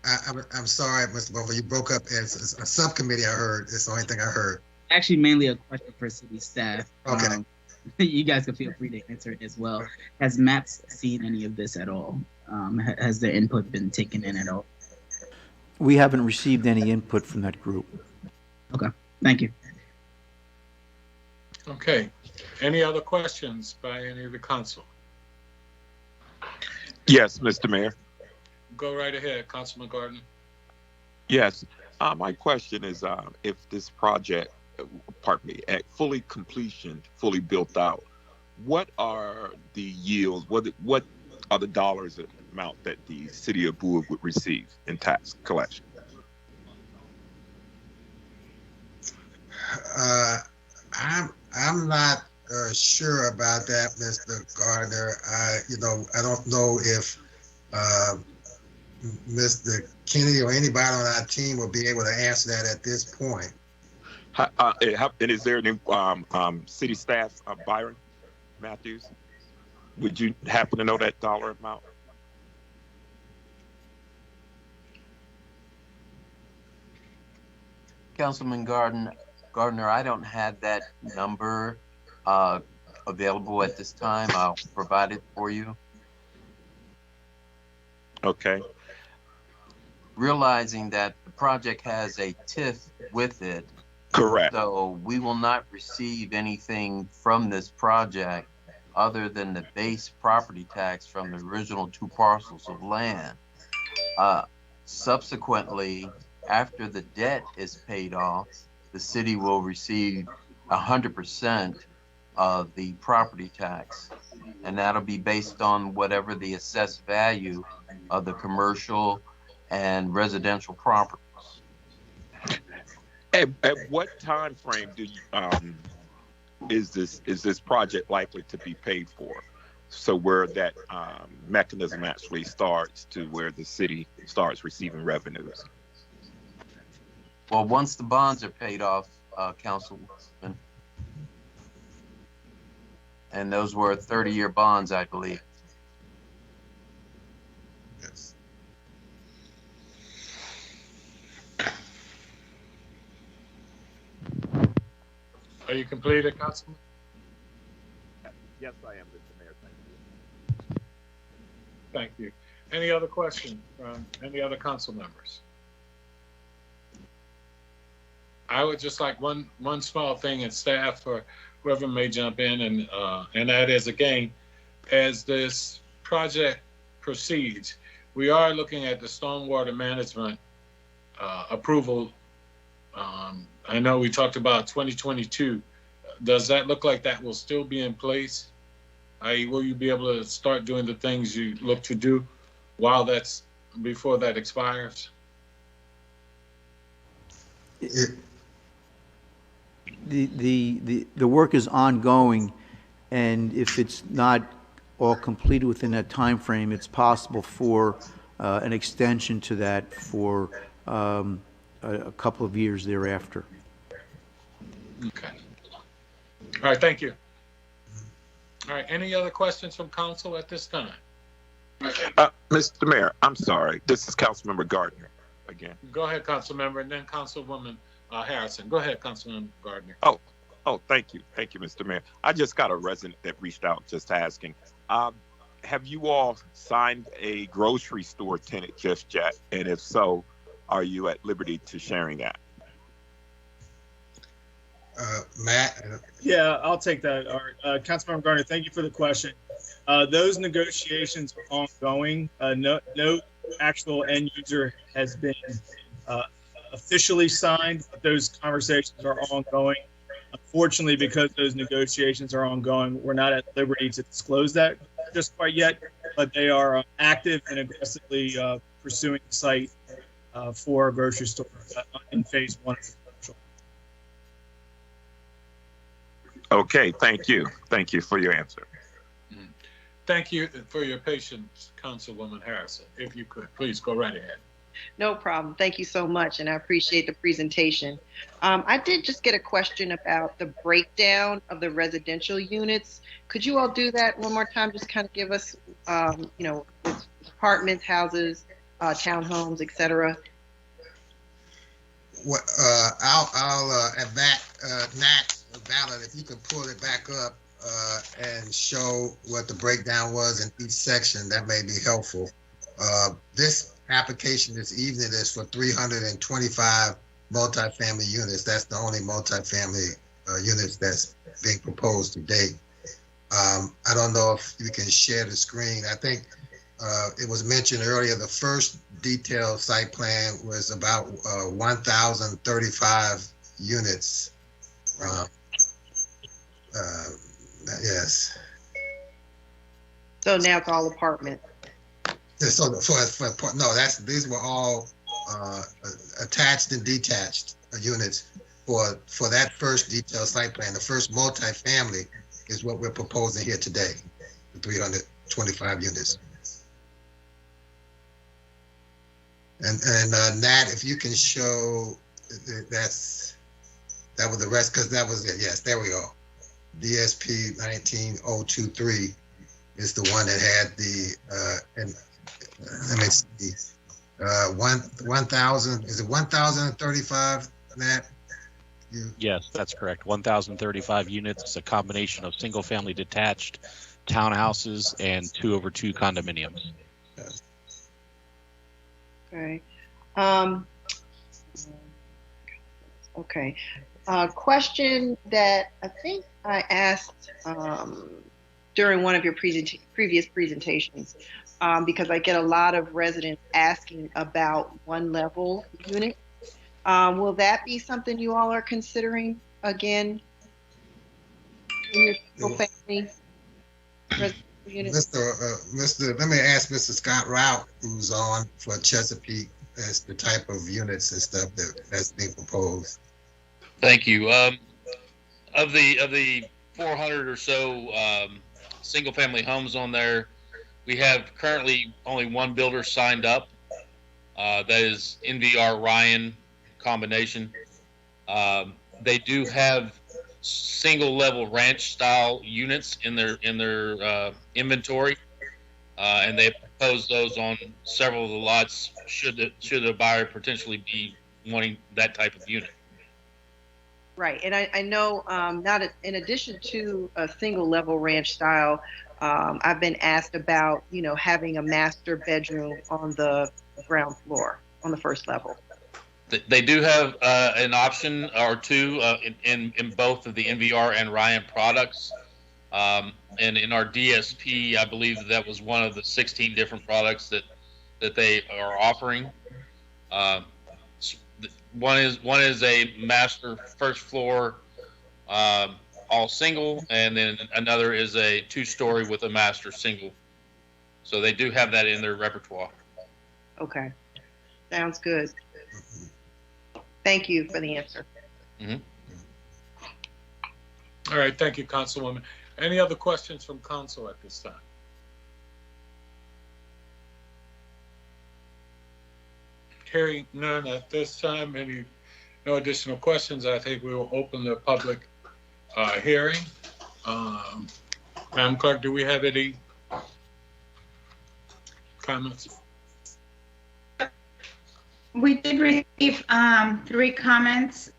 I'm sorry, Mr. Boafo, you broke up. As a subcommittee, I heard. That's the only thing I heard. Actually, mainly a question for city staff. Okay. You guys can feel free to answer it as well. Has MAPS seen any of this at all? Has their input been taken in at all? We haven't received any input from that group. Okay, thank you. Okay, any other questions by any of the council? Yes, Mr. Mayor. Go right ahead, Councilman Gardner. Yes. My question is, if this project, at fully completion, fully built out, what are the yields? What are the dollars amount that the city of Bowie would receive in tax collection? I'm not sure about that, Mr. Gardner. I don't know if Mr. Kennedy or anybody on our team will be able to answer that at this point. And is there any city staff, Byron Matthews? Would you happen to know that dollar amount? Councilman Gardner, I don't have that number available at this time. I'll provide it for you. Okay. Realizing that the project has a TIF with it. Correct. So we will not receive anything from this project other than the base property tax from the original 2 parcels of land. Subsequently, after the debt is paid off, the city will receive 100% of the property tax, and that'll be based on whatever the assessed value of the commercial and residential properties. At what time frame do you, is this project likely to be paid for? So where that mechanism actually starts to where the city starts receiving revenues? Well, once the bonds are paid off, Councilman, and those were 30-year bonds, I believe. Yes. Are you completed, Councilman? Yes, I am, Mr. Mayor. Thank you. Thank you. Any other questions from any other council members? I would just like one small thing, and staff or whoever may jump in, and that is, again, as this project proceeds, we are looking at the stormwater management approval. I know we talked about 2022. Does that look like that will still be in place? Will you be able to start doing the things you look to do while before that expires? The work is ongoing, and if it's not all completed within that time frame, it's possible for an extension to that for a couple of years thereafter. Okay. All right, thank you. All right, any other questions from council at this time? Mr. Mayor, I'm sorry. This is Councilmember Gardner again. Go ahead, council member, and then Councilwoman Harrison. Go ahead, Councilman Gardner. Oh, thank you, Mr. Mayor. I just got a resident that reached out just asking, have you all signed a grocery store tenant just yet? And if so, are you at liberty to sharing that? Matt? Yeah, I'll take that, Art. Councilmember Gardner, thank you for the question. Those negotiations are ongoing. No actual end user has been officially signed, but those conversations are ongoing. Unfortunately, because those negotiations are ongoing, we're not at liberty to disclose that just quite yet, but they are active and aggressively pursuing the site for a grocery store in phase 1 of the commercial. Okay, thank you. Thank you for your answer. Thank you for your patience, Councilwoman Harrison. If you could, please go right ahead. No problem. Thank you so much, and I appreciate the presentation. I did just get a question about the breakdown of the residential units. Could you all do that one more time? Just kind of give us, with apartments, houses, townhomes, etc. What I'll at that Nat Ballard, if you could pull it back up and show what the breakdown was in each section, that may be helpful. This application this evening is for 325 multifamily units. That's the only multifamily units that's being proposed to date. I don't know if you can share the screen. I think it was mentioned earlier, the first detailed site plan was about 1,035 units. Yes. So now it's all apartment. So these were all attached and detached units for that first detailed site plan. The first multifamily is what we're proposing here today, the 325 units. And Nat, if you can show that was the rest, because that was it. Yes, there we go. DSP 19023 is the one that had the and let me see, 1,000. Is it 1,035, Nat? Yes, that's correct. 1,035 units. It's a combination of single-family detached townhouses and 2/2 condominiums. Okay. Okay. Question that I think I asked during one of your previous presentations, because I get a lot of residents asking about one-level units. Will that be something you all are considering again in your single-family residential units? Mr. Let me ask Mr. Scott Rout, who's on for Chesapeake, as the type of units and stuff that's being proposed. Thank you. Of the 400 or so single-family homes on there, we have currently only one builder signed up. That is NVR Ryan combination. They do have single-level ranch-style units in their inventory, and they propose those on several of the lots. Should the buyer potentially be wanting that type of unit? Right, and I know in addition to a single level ranch style, I've been asked about having a master bedroom on the ground floor on the first level. They do have an option or two in both of the NVR and Ryan products, and in our DSP, I believe that was one of the 16 different products that they are offering. One is a master first floor, all single, and then another is a 2-story with a master single. So they do have that in their repertoire. Okay, sounds good. Thank you for the answer. Mm-hmm. All right, thank you, Councilwoman. Any other questions from council at this time? Hearing none at this time, no additional questions, I think we will open the public hearing. Madam Clerk, do we have any comments? We did receive 3 comments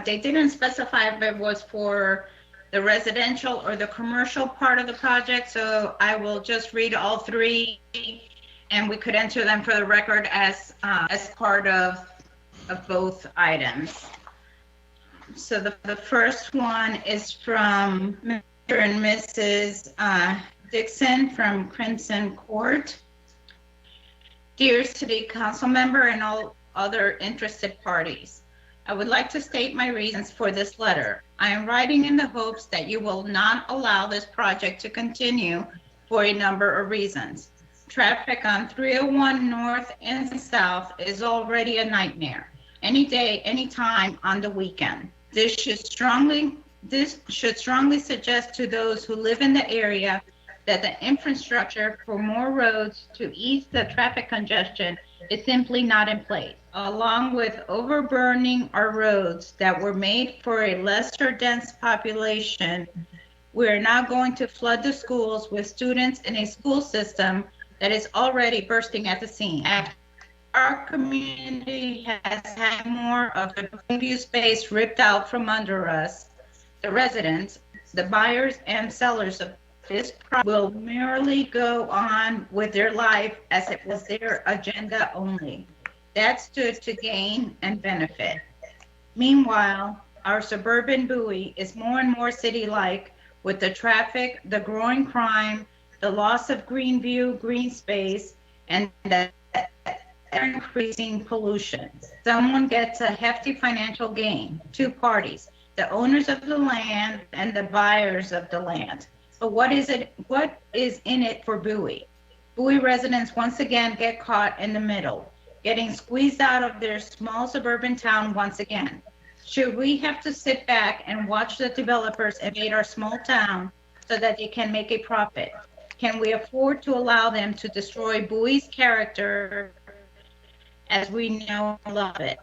They didn't specify if it was for the residential or the commercial part of the project, so I will just read all three, and we could enter them for the record as part of both items. So the first one is from Mr. and Mrs. Dixon from Crimson Court. Dear City Council member and all other interested parties, I would like to state my reasons for this letter. I am writing in the hopes that you will not allow this project to continue for a number of reasons. Traffic on 301 North and South is already a nightmare, any day, any time on the weekend. This should strongly suggest to those who live in the area that the infrastructure for more roads to ease the traffic congestion is simply not in place. Along with overburning our roads that were made for a lesser dense population, we are now going to flood the schools with students in a school system that is already bursting at the seams. Our community has had more of the Greenview space ripped out from under us. The residents, the buyers and sellers of this project will merely go on with their life as it was their agenda only. That stood to gain and benefit. Meanwhile, our suburban Bowie is more and more city-like with the traffic, the growing crime, the loss of green view, green space, and the increasing pollution. Someone gets a hefty financial gain, two parties, the owners of the land and the buyers of the land. But what is in it for Bowie? Bowie residents once again get caught in the middle, getting squeezed out of their small suburban town once again. Should we have to sit back and watch the developers invade our small town so that they can make a profit? Can we afford to allow them to destroy Bowie's character as we know and love it?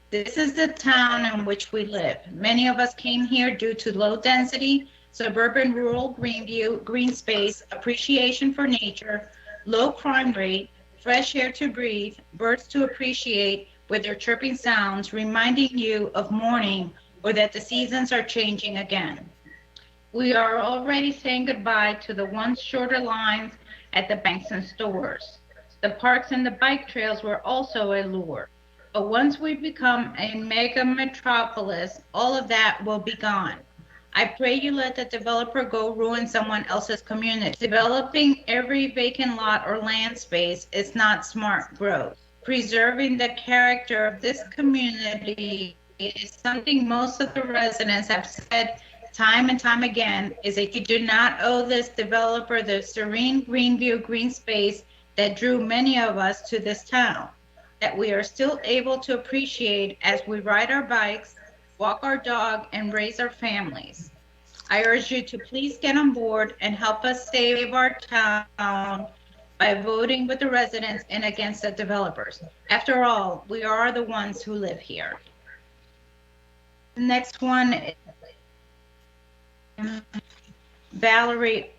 This is the town in which we live. Many of us came here due to low density, suburban rural Greenview, green space, appreciation for nature, low crime rate, fresh air to breathe, birds to appreciate with their chirping sounds, reminding you of morning or that the seasons are changing again. We are already saying goodbye to the once shorter lines at the banks and stores. The parks and the bike trails were also a lure. But once we become a mega metropolis, all of that will be gone. I pray you let the developer go ruin someone else's community. Developing every vacant lot or land space is not smart growth. Preserving the character of this community is something most of the residents have said time and time again, is that you do not owe this developer the serene Greenview green space that drew many of us to this town, that we are still able to appreciate as we ride our bikes, walk our dog, and raise our families. I urge you to please get on board and help us save our town by voting with the residents and against the developers. After all, we are the ones who live here. The next one is Valerie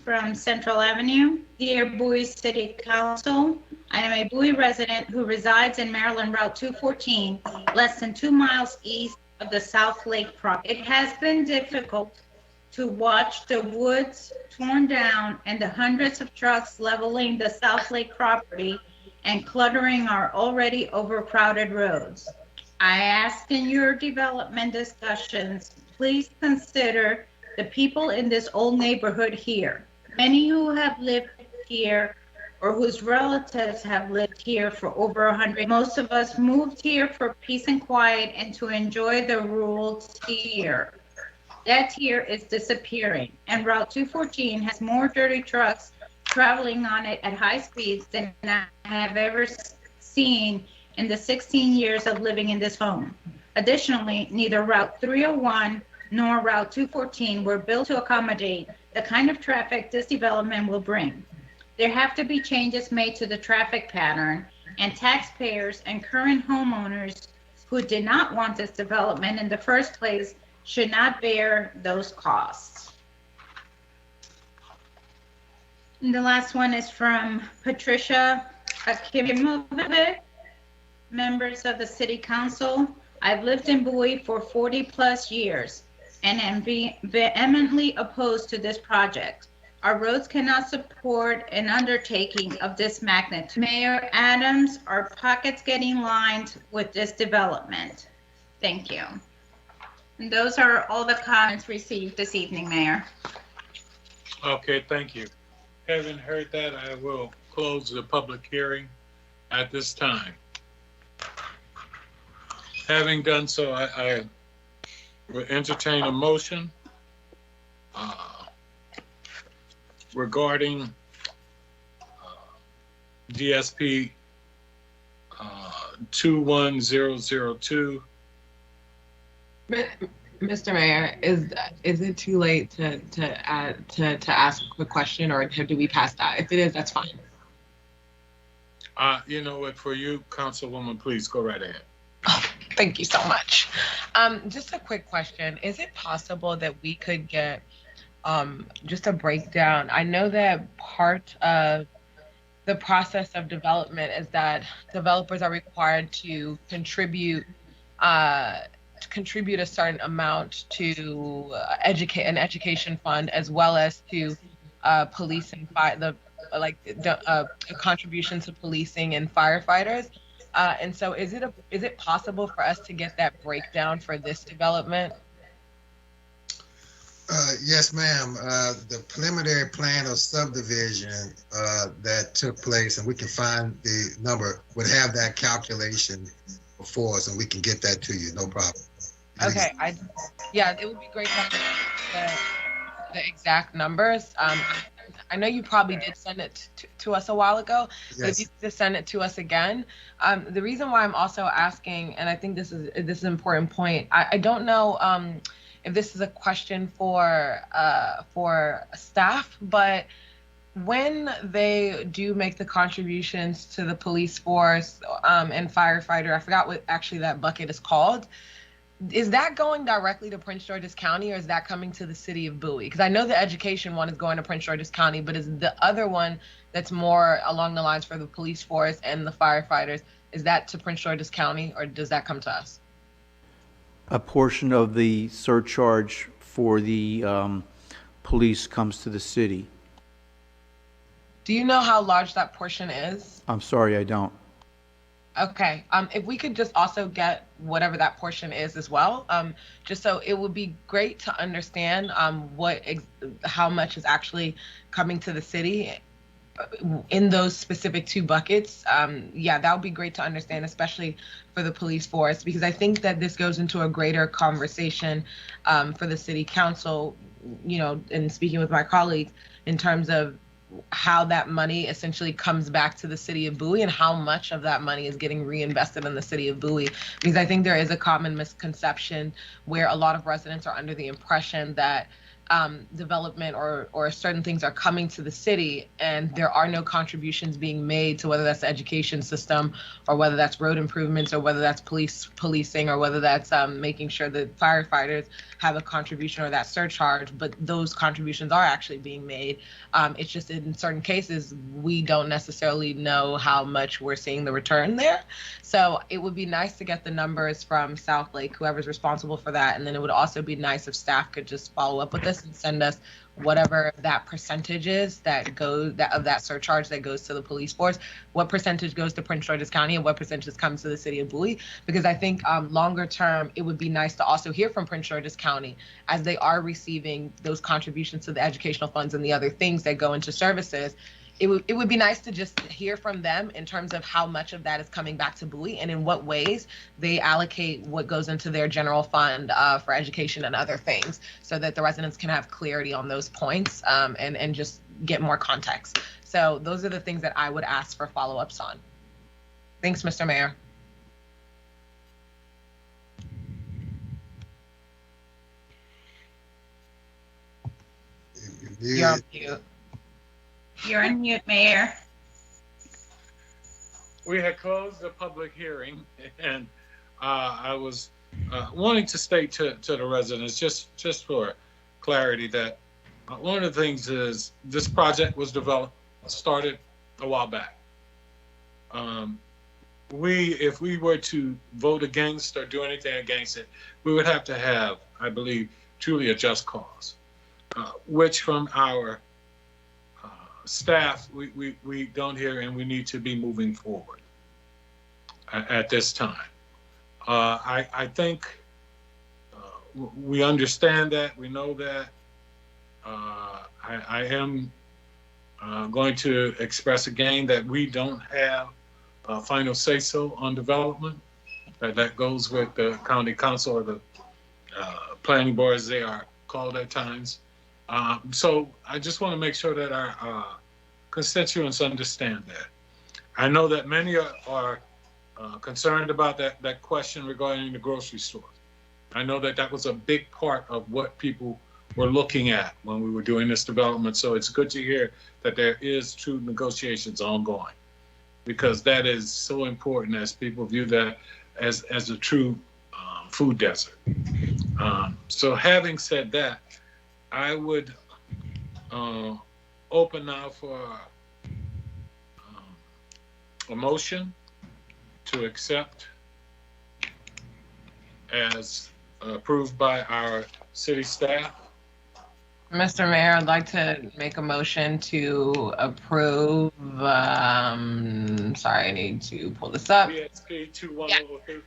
from Central Avenue. Dear Bowie City Council, I am a Bowie resident who resides in Maryland Route 214, less than 2 miles east of the South Lake property. It has been difficult to watch the woods torn down and the hundreds of trucks leveling the South Lake property and cluttering our already overcrowded roads. I ask in your development discussions, please consider the people in this old neighborhood here. Many who have lived here or whose relatives have lived here for over 100. Most of us moved here for peace and quiet and to enjoy the rural tier. That tier is disappearing, and Route 214 has more dirty trucks traveling on it at high speeds than I have ever seen in the 16 years of living in this home. Additionally, neither Route 301 nor Route 214 were built to accommodate the kind of traffic this development will bring. There have to be changes made to the traffic pattern, and taxpayers and current homeowners who did not want this development in the first place should not bear those costs. And the last one is from Patricia Akimovic, members of the City Council. I've lived in Bowie for 40 plus years and am vehemently opposed to this project. Our roads cannot support an undertaking of this magnitude. Mayor Adams, our pockets getting lined with this development. Thank you. And those are all the comments received this evening, Mayor. Okay, thank you. Having heard that, I will close the public hearing at this time. Having done so, I will entertain a motion regarding DSP 21002. Mr. Mayor, is it too late to ask a quick question, or do we pass that? If it is, that's fine. You know what, for you, Councilwoman, please go right ahead. Thank you so much. Just a quick question. Is it possible that we could get just a breakdown? I know that part of the process of development is that developers are required to contribute a certain amount to an education fund, as well as to police and fire, contribution to policing and firefighters. And so is it possible for us to get that breakdown for this development? Yes, ma'am. The preliminary plan of subdivision that took place, and we can find the number, would have that calculation before us, and we can get that to you, no problem. Okay, yeah, it would be great to have the exact numbers. I know you probably did send it to us a while ago, yes. But if you could just send it to us again. The reason why I'm also asking, and I think this is an important point, I don't know if this is a question for staff, but when they do make the contributions to the police force and firefighter, I forgot what actually that bucket is called, is that going directly to Prince George's County, or is that coming to the city of Bowie? Because I know the education one is going to Prince George's County, but is the other one that's more along the lines for the police force and the firefighters, is that to Prince George's County, or does that come to us? A portion of the surcharge for the police comes to the city. Do you know how large that portion is? I'm sorry, I don't. Okay, if we could just also get whatever that portion is as well, just so it would be great to understand how much is actually coming to the city in those specific two buckets. Yeah, that would be great to understand, especially for the police force, because I think that this goes into a greater conversation for the city council, you know, and speaking with my colleagues in terms of how that money essentially comes back to the city of Bowie and how much of that money is getting reinvested in the city of Bowie. Because I think there is a common misconception where a lot of residents are under the impression that development or certain things are coming to the city and there are no contributions being made to, whether that's the education system or whether that's road improvements or whether that's policing or whether that's making sure that firefighters have a contribution or that surcharge, but those contributions are actually being made. It's just in certain cases, we don't necessarily know how much we're seeing the return there. So it would be nice to get the numbers from South Lake, whoever's responsible for that. And then it would also be nice if staff could just follow up with this and send us whatever that percentage is that goes of that surcharge that goes to the police force, what percentage goes to Prince George's County and what percentage comes to the city of Bowie. Because I think longer term, it would be nice to also hear from Prince George's County as they are receiving those contributions to the educational funds and the other things that go into services. It would be nice to just hear from them in terms of how much of that is coming back to Bowie and in what ways they allocate what goes into their general fund for education and other things, so that the residents can have clarity on those points and just get more context. So those are the things that I would ask for follow-ups on. Thanks, Mr. Mayor. You're on mute. You're on mute, Mayor. We had closed the public hearing, and I was wanting to state to the residents, just for clarity, that one of the things is this project was started a while back. if we were to vote against or do anything against it, we would have to have, I believe, truly a just cause, which from our staff, we don't hear, and we need to be moving forward at this time. I think we understand that, we know that. I am going to express again that we don't have a final say-so on development. That goes with the county council or the planning board, as they are called at times. So I just want to make sure that our constituents understand that. I know that many are concerned about that question regarding the grocery store. I know that was a big part of what people were looking at when we were doing this development. So it's good to hear that there is true negotiations ongoing, because that is so important as people view that as a true food desert. So having said that, I would open now for a motion to accept as approved by our city staff. Mr. Mayor, I'd like to make a motion to approve, sorry, I need to pull this up. DSP 2103.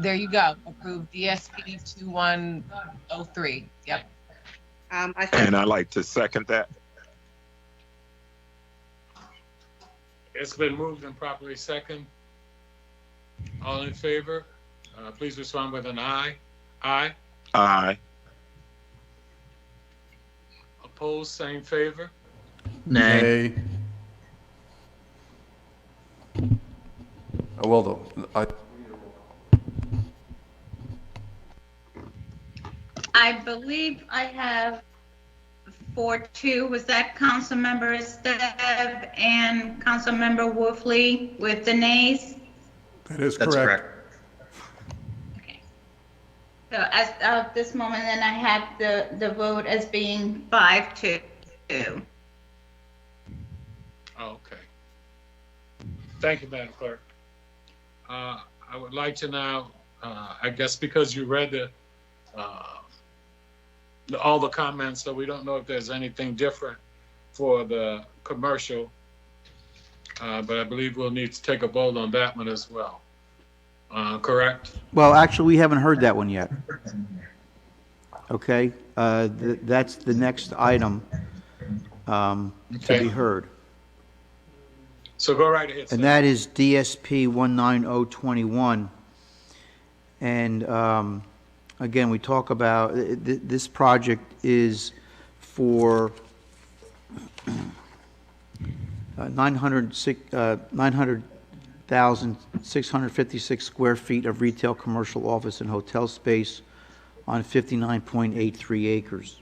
There you go. Approve DSP 2103. Yep. And I'd like to second that. It's been moved and properly second. All in favor, please respond with an aye. Aye. Aye. Opposed, same favor. Nay. Awilda, I believe I have 4-2. Was that Councilmember Esteve and Councilmember Wolfley with the nays? That is That's correct. So as of this moment, then I have the vote as being 5-2. Oh, okay. Thank you, Madam Clerk. I would like to now, I guess because you read all the comments, so we don't know if there's anything different for the commercial, but I believe we'll need to take a vote on that one as well. Correct? Well, actually, we haven't heard that one yet. Okay, that's the next item to be heard. So go right ahead, sir. And that is DSP 19021. And again, we talk about, this project is for 900,656 square feet of retail, commercial, office, and hotel space on 59.83 acres.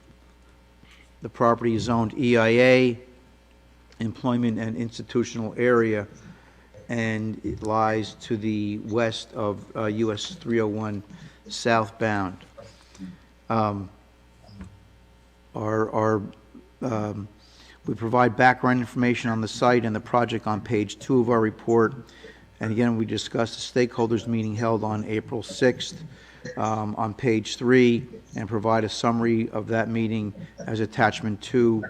The property is zoned EIA, Employment and Institutional Area, and it lies to the west of US 301 southbound. We provide background information on the site and the project on page 2 of our report. And again, we discussed the stakeholders meeting held on April 6th on page 3, and provide a summary of that meeting as attachment 2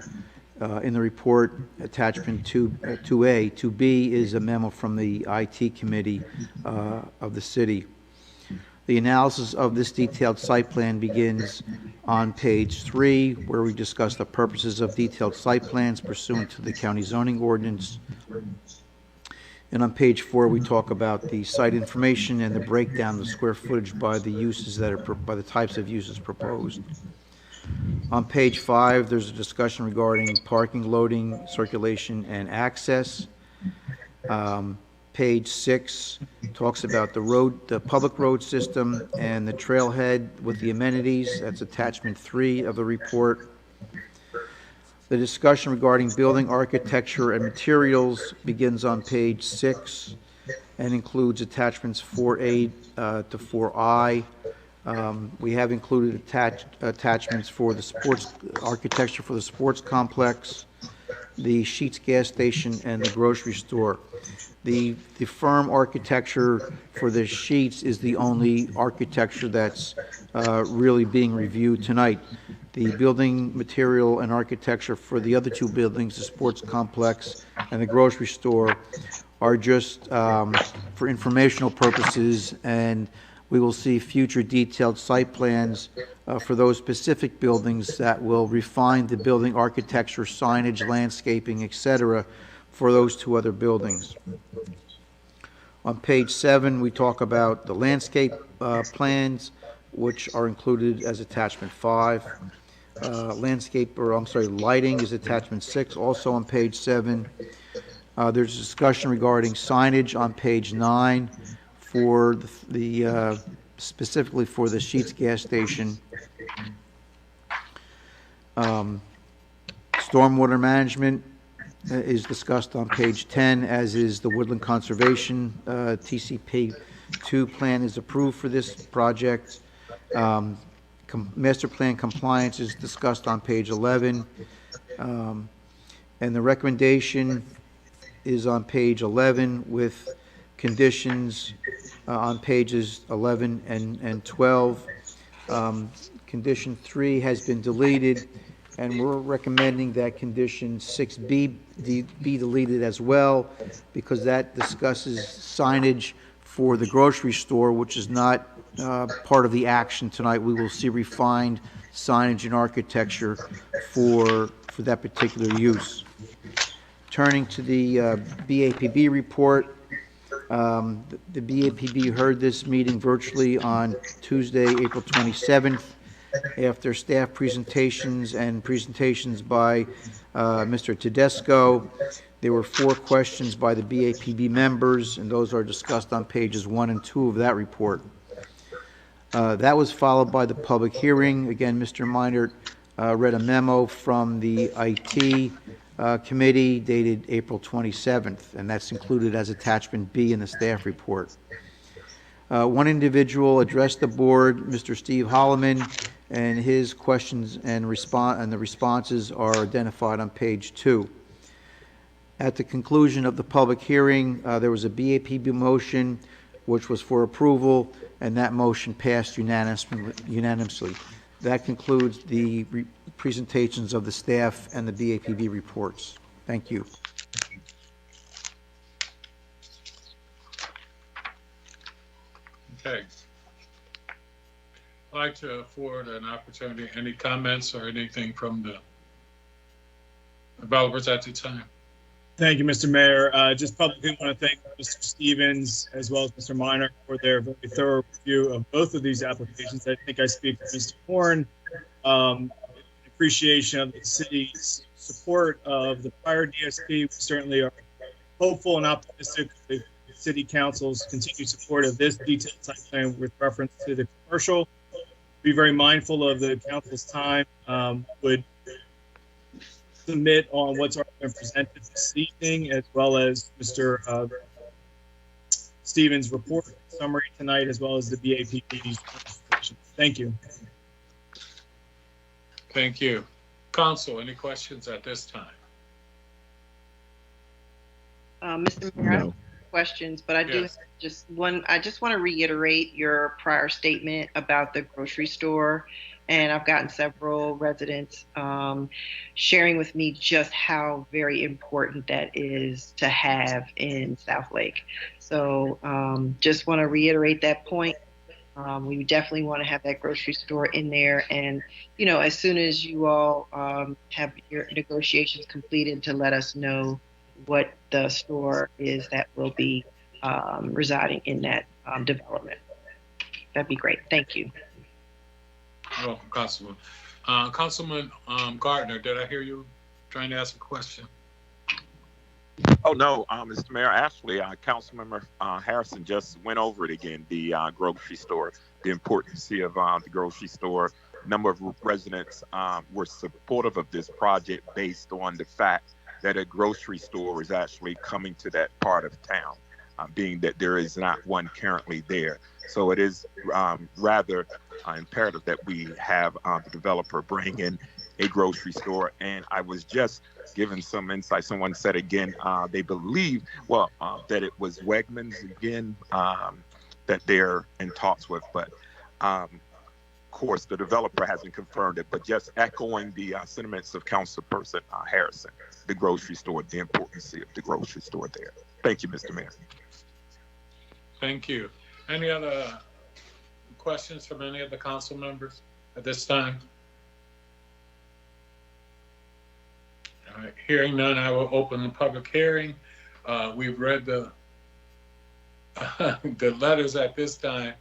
in the report. Attachment 2A. 2B is a memo from the IT committee of the city. The analysis of this detailed site plan begins on page 3, where we discuss the purposes of detailed site plans pursuant to the county zoning ordinance. And on page 4, we talk about the site information and the breakdown of the square footage by the uses that are, by the types of uses proposed. On page 5, there's a discussion regarding parking, loading, circulation, and access. Page 6 talks about the public road system and the trailhead with the amenities. That's attachment 3 of the report. The discussion regarding building architecture and materials begins on page 6 and includes attachments 4A to 4I. We have included attachments for the sports architecture for the sports complex, the Sheetz gas station, and the grocery store. The firm architecture for the sheets is the only architecture that's really being reviewed tonight. The building material and architecture for the other two buildings, the sports complex and the grocery store, are just for informational purposes, and we will see future detailed site plans for those specific buildings that will refine the building architecture, signage, landscaping, etc., for those two other buildings. On page 7, we talk about the landscape plans, which are included as attachment 5. Lighting is attachment 6, also on page 7. There's a discussion regarding signage on page 9 for the specifically for the Sheetz gas station. Stormwater management is discussed on page 10, as is the woodland conservation. TCP 2 plan is approved for this project. Master plan compliance is discussed on page 11. And the recommendation is on page 11 with conditions on pages 11 and 12. Condition 3 has been deleted, and we're recommending that condition 6B be deleted as well, because that discusses signage for the grocery store, which is not part of the action tonight. We will see refined signage and architecture for that particular use. Turning to the BAPB report, the BAPB heard this meeting virtually on Tuesday, April 27th. After staff presentations and presentations by Mr. Tedesco, there were 4 questions by the BAPB members, and those are discussed on pages 1 and 2 of that report. That was followed by the public hearing. Again, Mr. Meinert read a memo from the IT committee dated April 27th, and that's included as attachment B in the staff report. One individual addressed the board, Mr. Steve Holloman, and his questions and the responses are identified on page 2. At the conclusion of the public hearing, there was a BAPB motion which was for approval, and that motion passed unanimously. That concludes the presentations of the staff and the BAPB reports. Thank you. Okay. I'd like to afford an opportunity. Any comments or anything from the developers at the time? Thank you, Mr. Mayor. Just publicly want to thank Mr. Stevens as well as Mr. Miner for their very thorough review of both of these applications. I think I speak for Mr. Horn. Appreciation of the city's support of the prior DSP. We certainly are hopeful and optimistic of the City Council's continued support of this detailed site plan with reference to the commercial. Be very mindful of the council's time. Would submit on what's already been presented this evening, as well as Mr. Stevens' report summary tonight, as well as the BAPB's presentation. Thank you. Thank you. Council, any questions at this time? Mr. Mayor, I have questions, but I do have just one. I just want to reiterate your prior statement about the grocery store. And I've gotten several residents sharing with me just how very important that is to have in South Lake. So just want to reiterate that point. We definitely want to have that grocery store in there. And, you know, as soon as you all have your negotiations completed, to let us know what the store is that will be residing in that development. That'd be great. Thank you. You're welcome, Councilman. Councilman Gardner, did I hear you trying to ask a question? Oh, no, Mr. Mayor, actually, Councilmember Harrison just went over it again, the grocery store, the importance of the grocery store. A number of residents were supportive of this project based on the fact that a grocery store is actually coming to that part of town, being that there is not one currently there. So it is rather imperative that we have the developer bring in a grocery store. And I was just given some insight. Someone said again, they believe, that it was Wegmans again that they're in talks with. But of course, the developer hasn't confirmed it. But just echoing the sentiments of Councilperson Harrison, the grocery store, the importance of the grocery store there. Thank you, Mr. Mayor. Thank you. Any other questions from any of the council members at this time? All right, hearing none, I will open the public hearing. We've read the the letters at this time,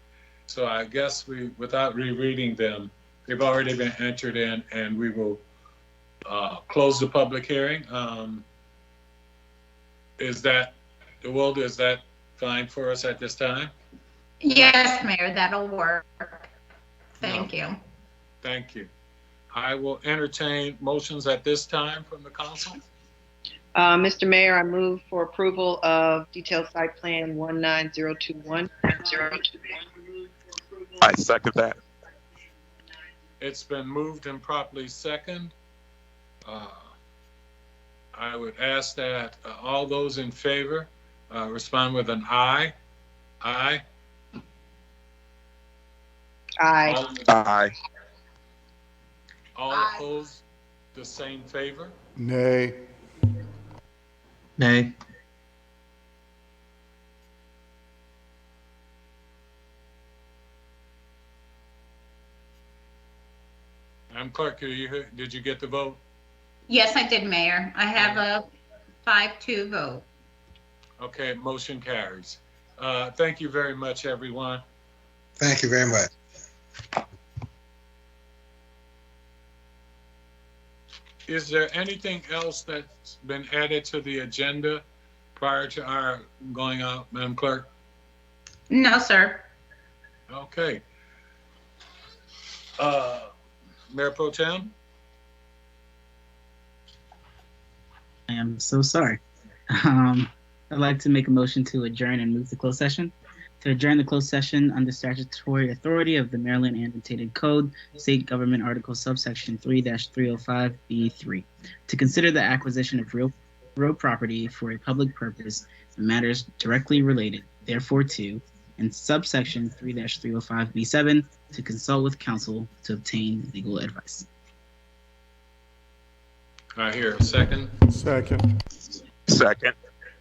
so I guess without rereading them, they've already been entered in, and we will close the public hearing. Is that, Awilda, is that fine for us at this time? Yes, Mayor, that'll work. Thank you. Thank you. I will entertain motions at this time from the council. Mr. Mayor, I move for approval of detailed site plan 19021. I second that. It's been moved and properly second. I would ask that all those in favor respond with an aye. Aye. Aye. Aye. All opposed, the same favor? Nay. Nay. Madam Clerk, did you get the vote? Yes, I did, Mayor. I have a 5-2 vote. Okay, motion carries. Thank you very much, everyone. Thank you very much. Is there anything else that's been added to the agenda prior to our going out, Madam Clerk? No, sir. Okay. Mayor Pro Tem? I am so sorry. I'd like to make a motion to adjourn and move to closed session. To adjourn the closed session under statutory authority of the Maryland Annotated Code, State Government Article subsection 3-305B3. To consider the acquisition of real property for a public purpose and matters directly related, therefore to, and subsection 3-305B7, to consult with counsel to obtain legal advice. I hear a second. Second. Second.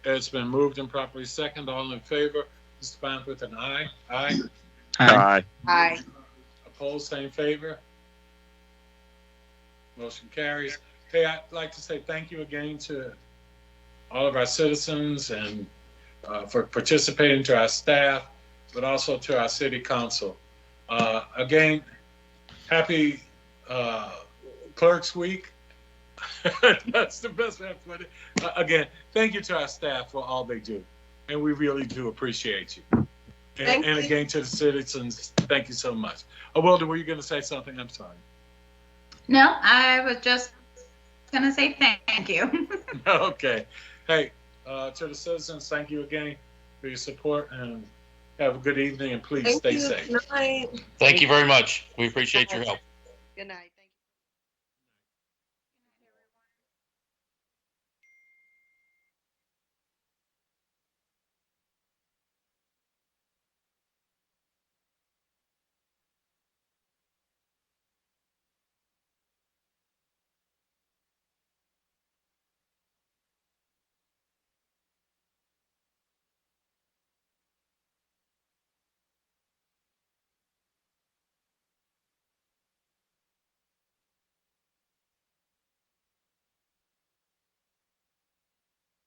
It's been moved and properly second. All in favor, respond with an aye. Aye. Aye. Aye. Opposed, same favor. Motion carries. Hey, I'd like to say thank you again to all of our citizens and for participating, to our staff, but also to our city council. Again, happy Clerks Week. That's the best way to put it. Again, thank you to our staff for all they do. And we really do appreciate you. And again, to the citizens, thank you so much. Awilda, were you going to say something? I'm sorry. No, I was just going to say thank you. Okay. Hey, to the citizens, thank you again for your support, and have a good evening, and please stay safe. Good night. Thank you very much. We appreciate your help. Good night.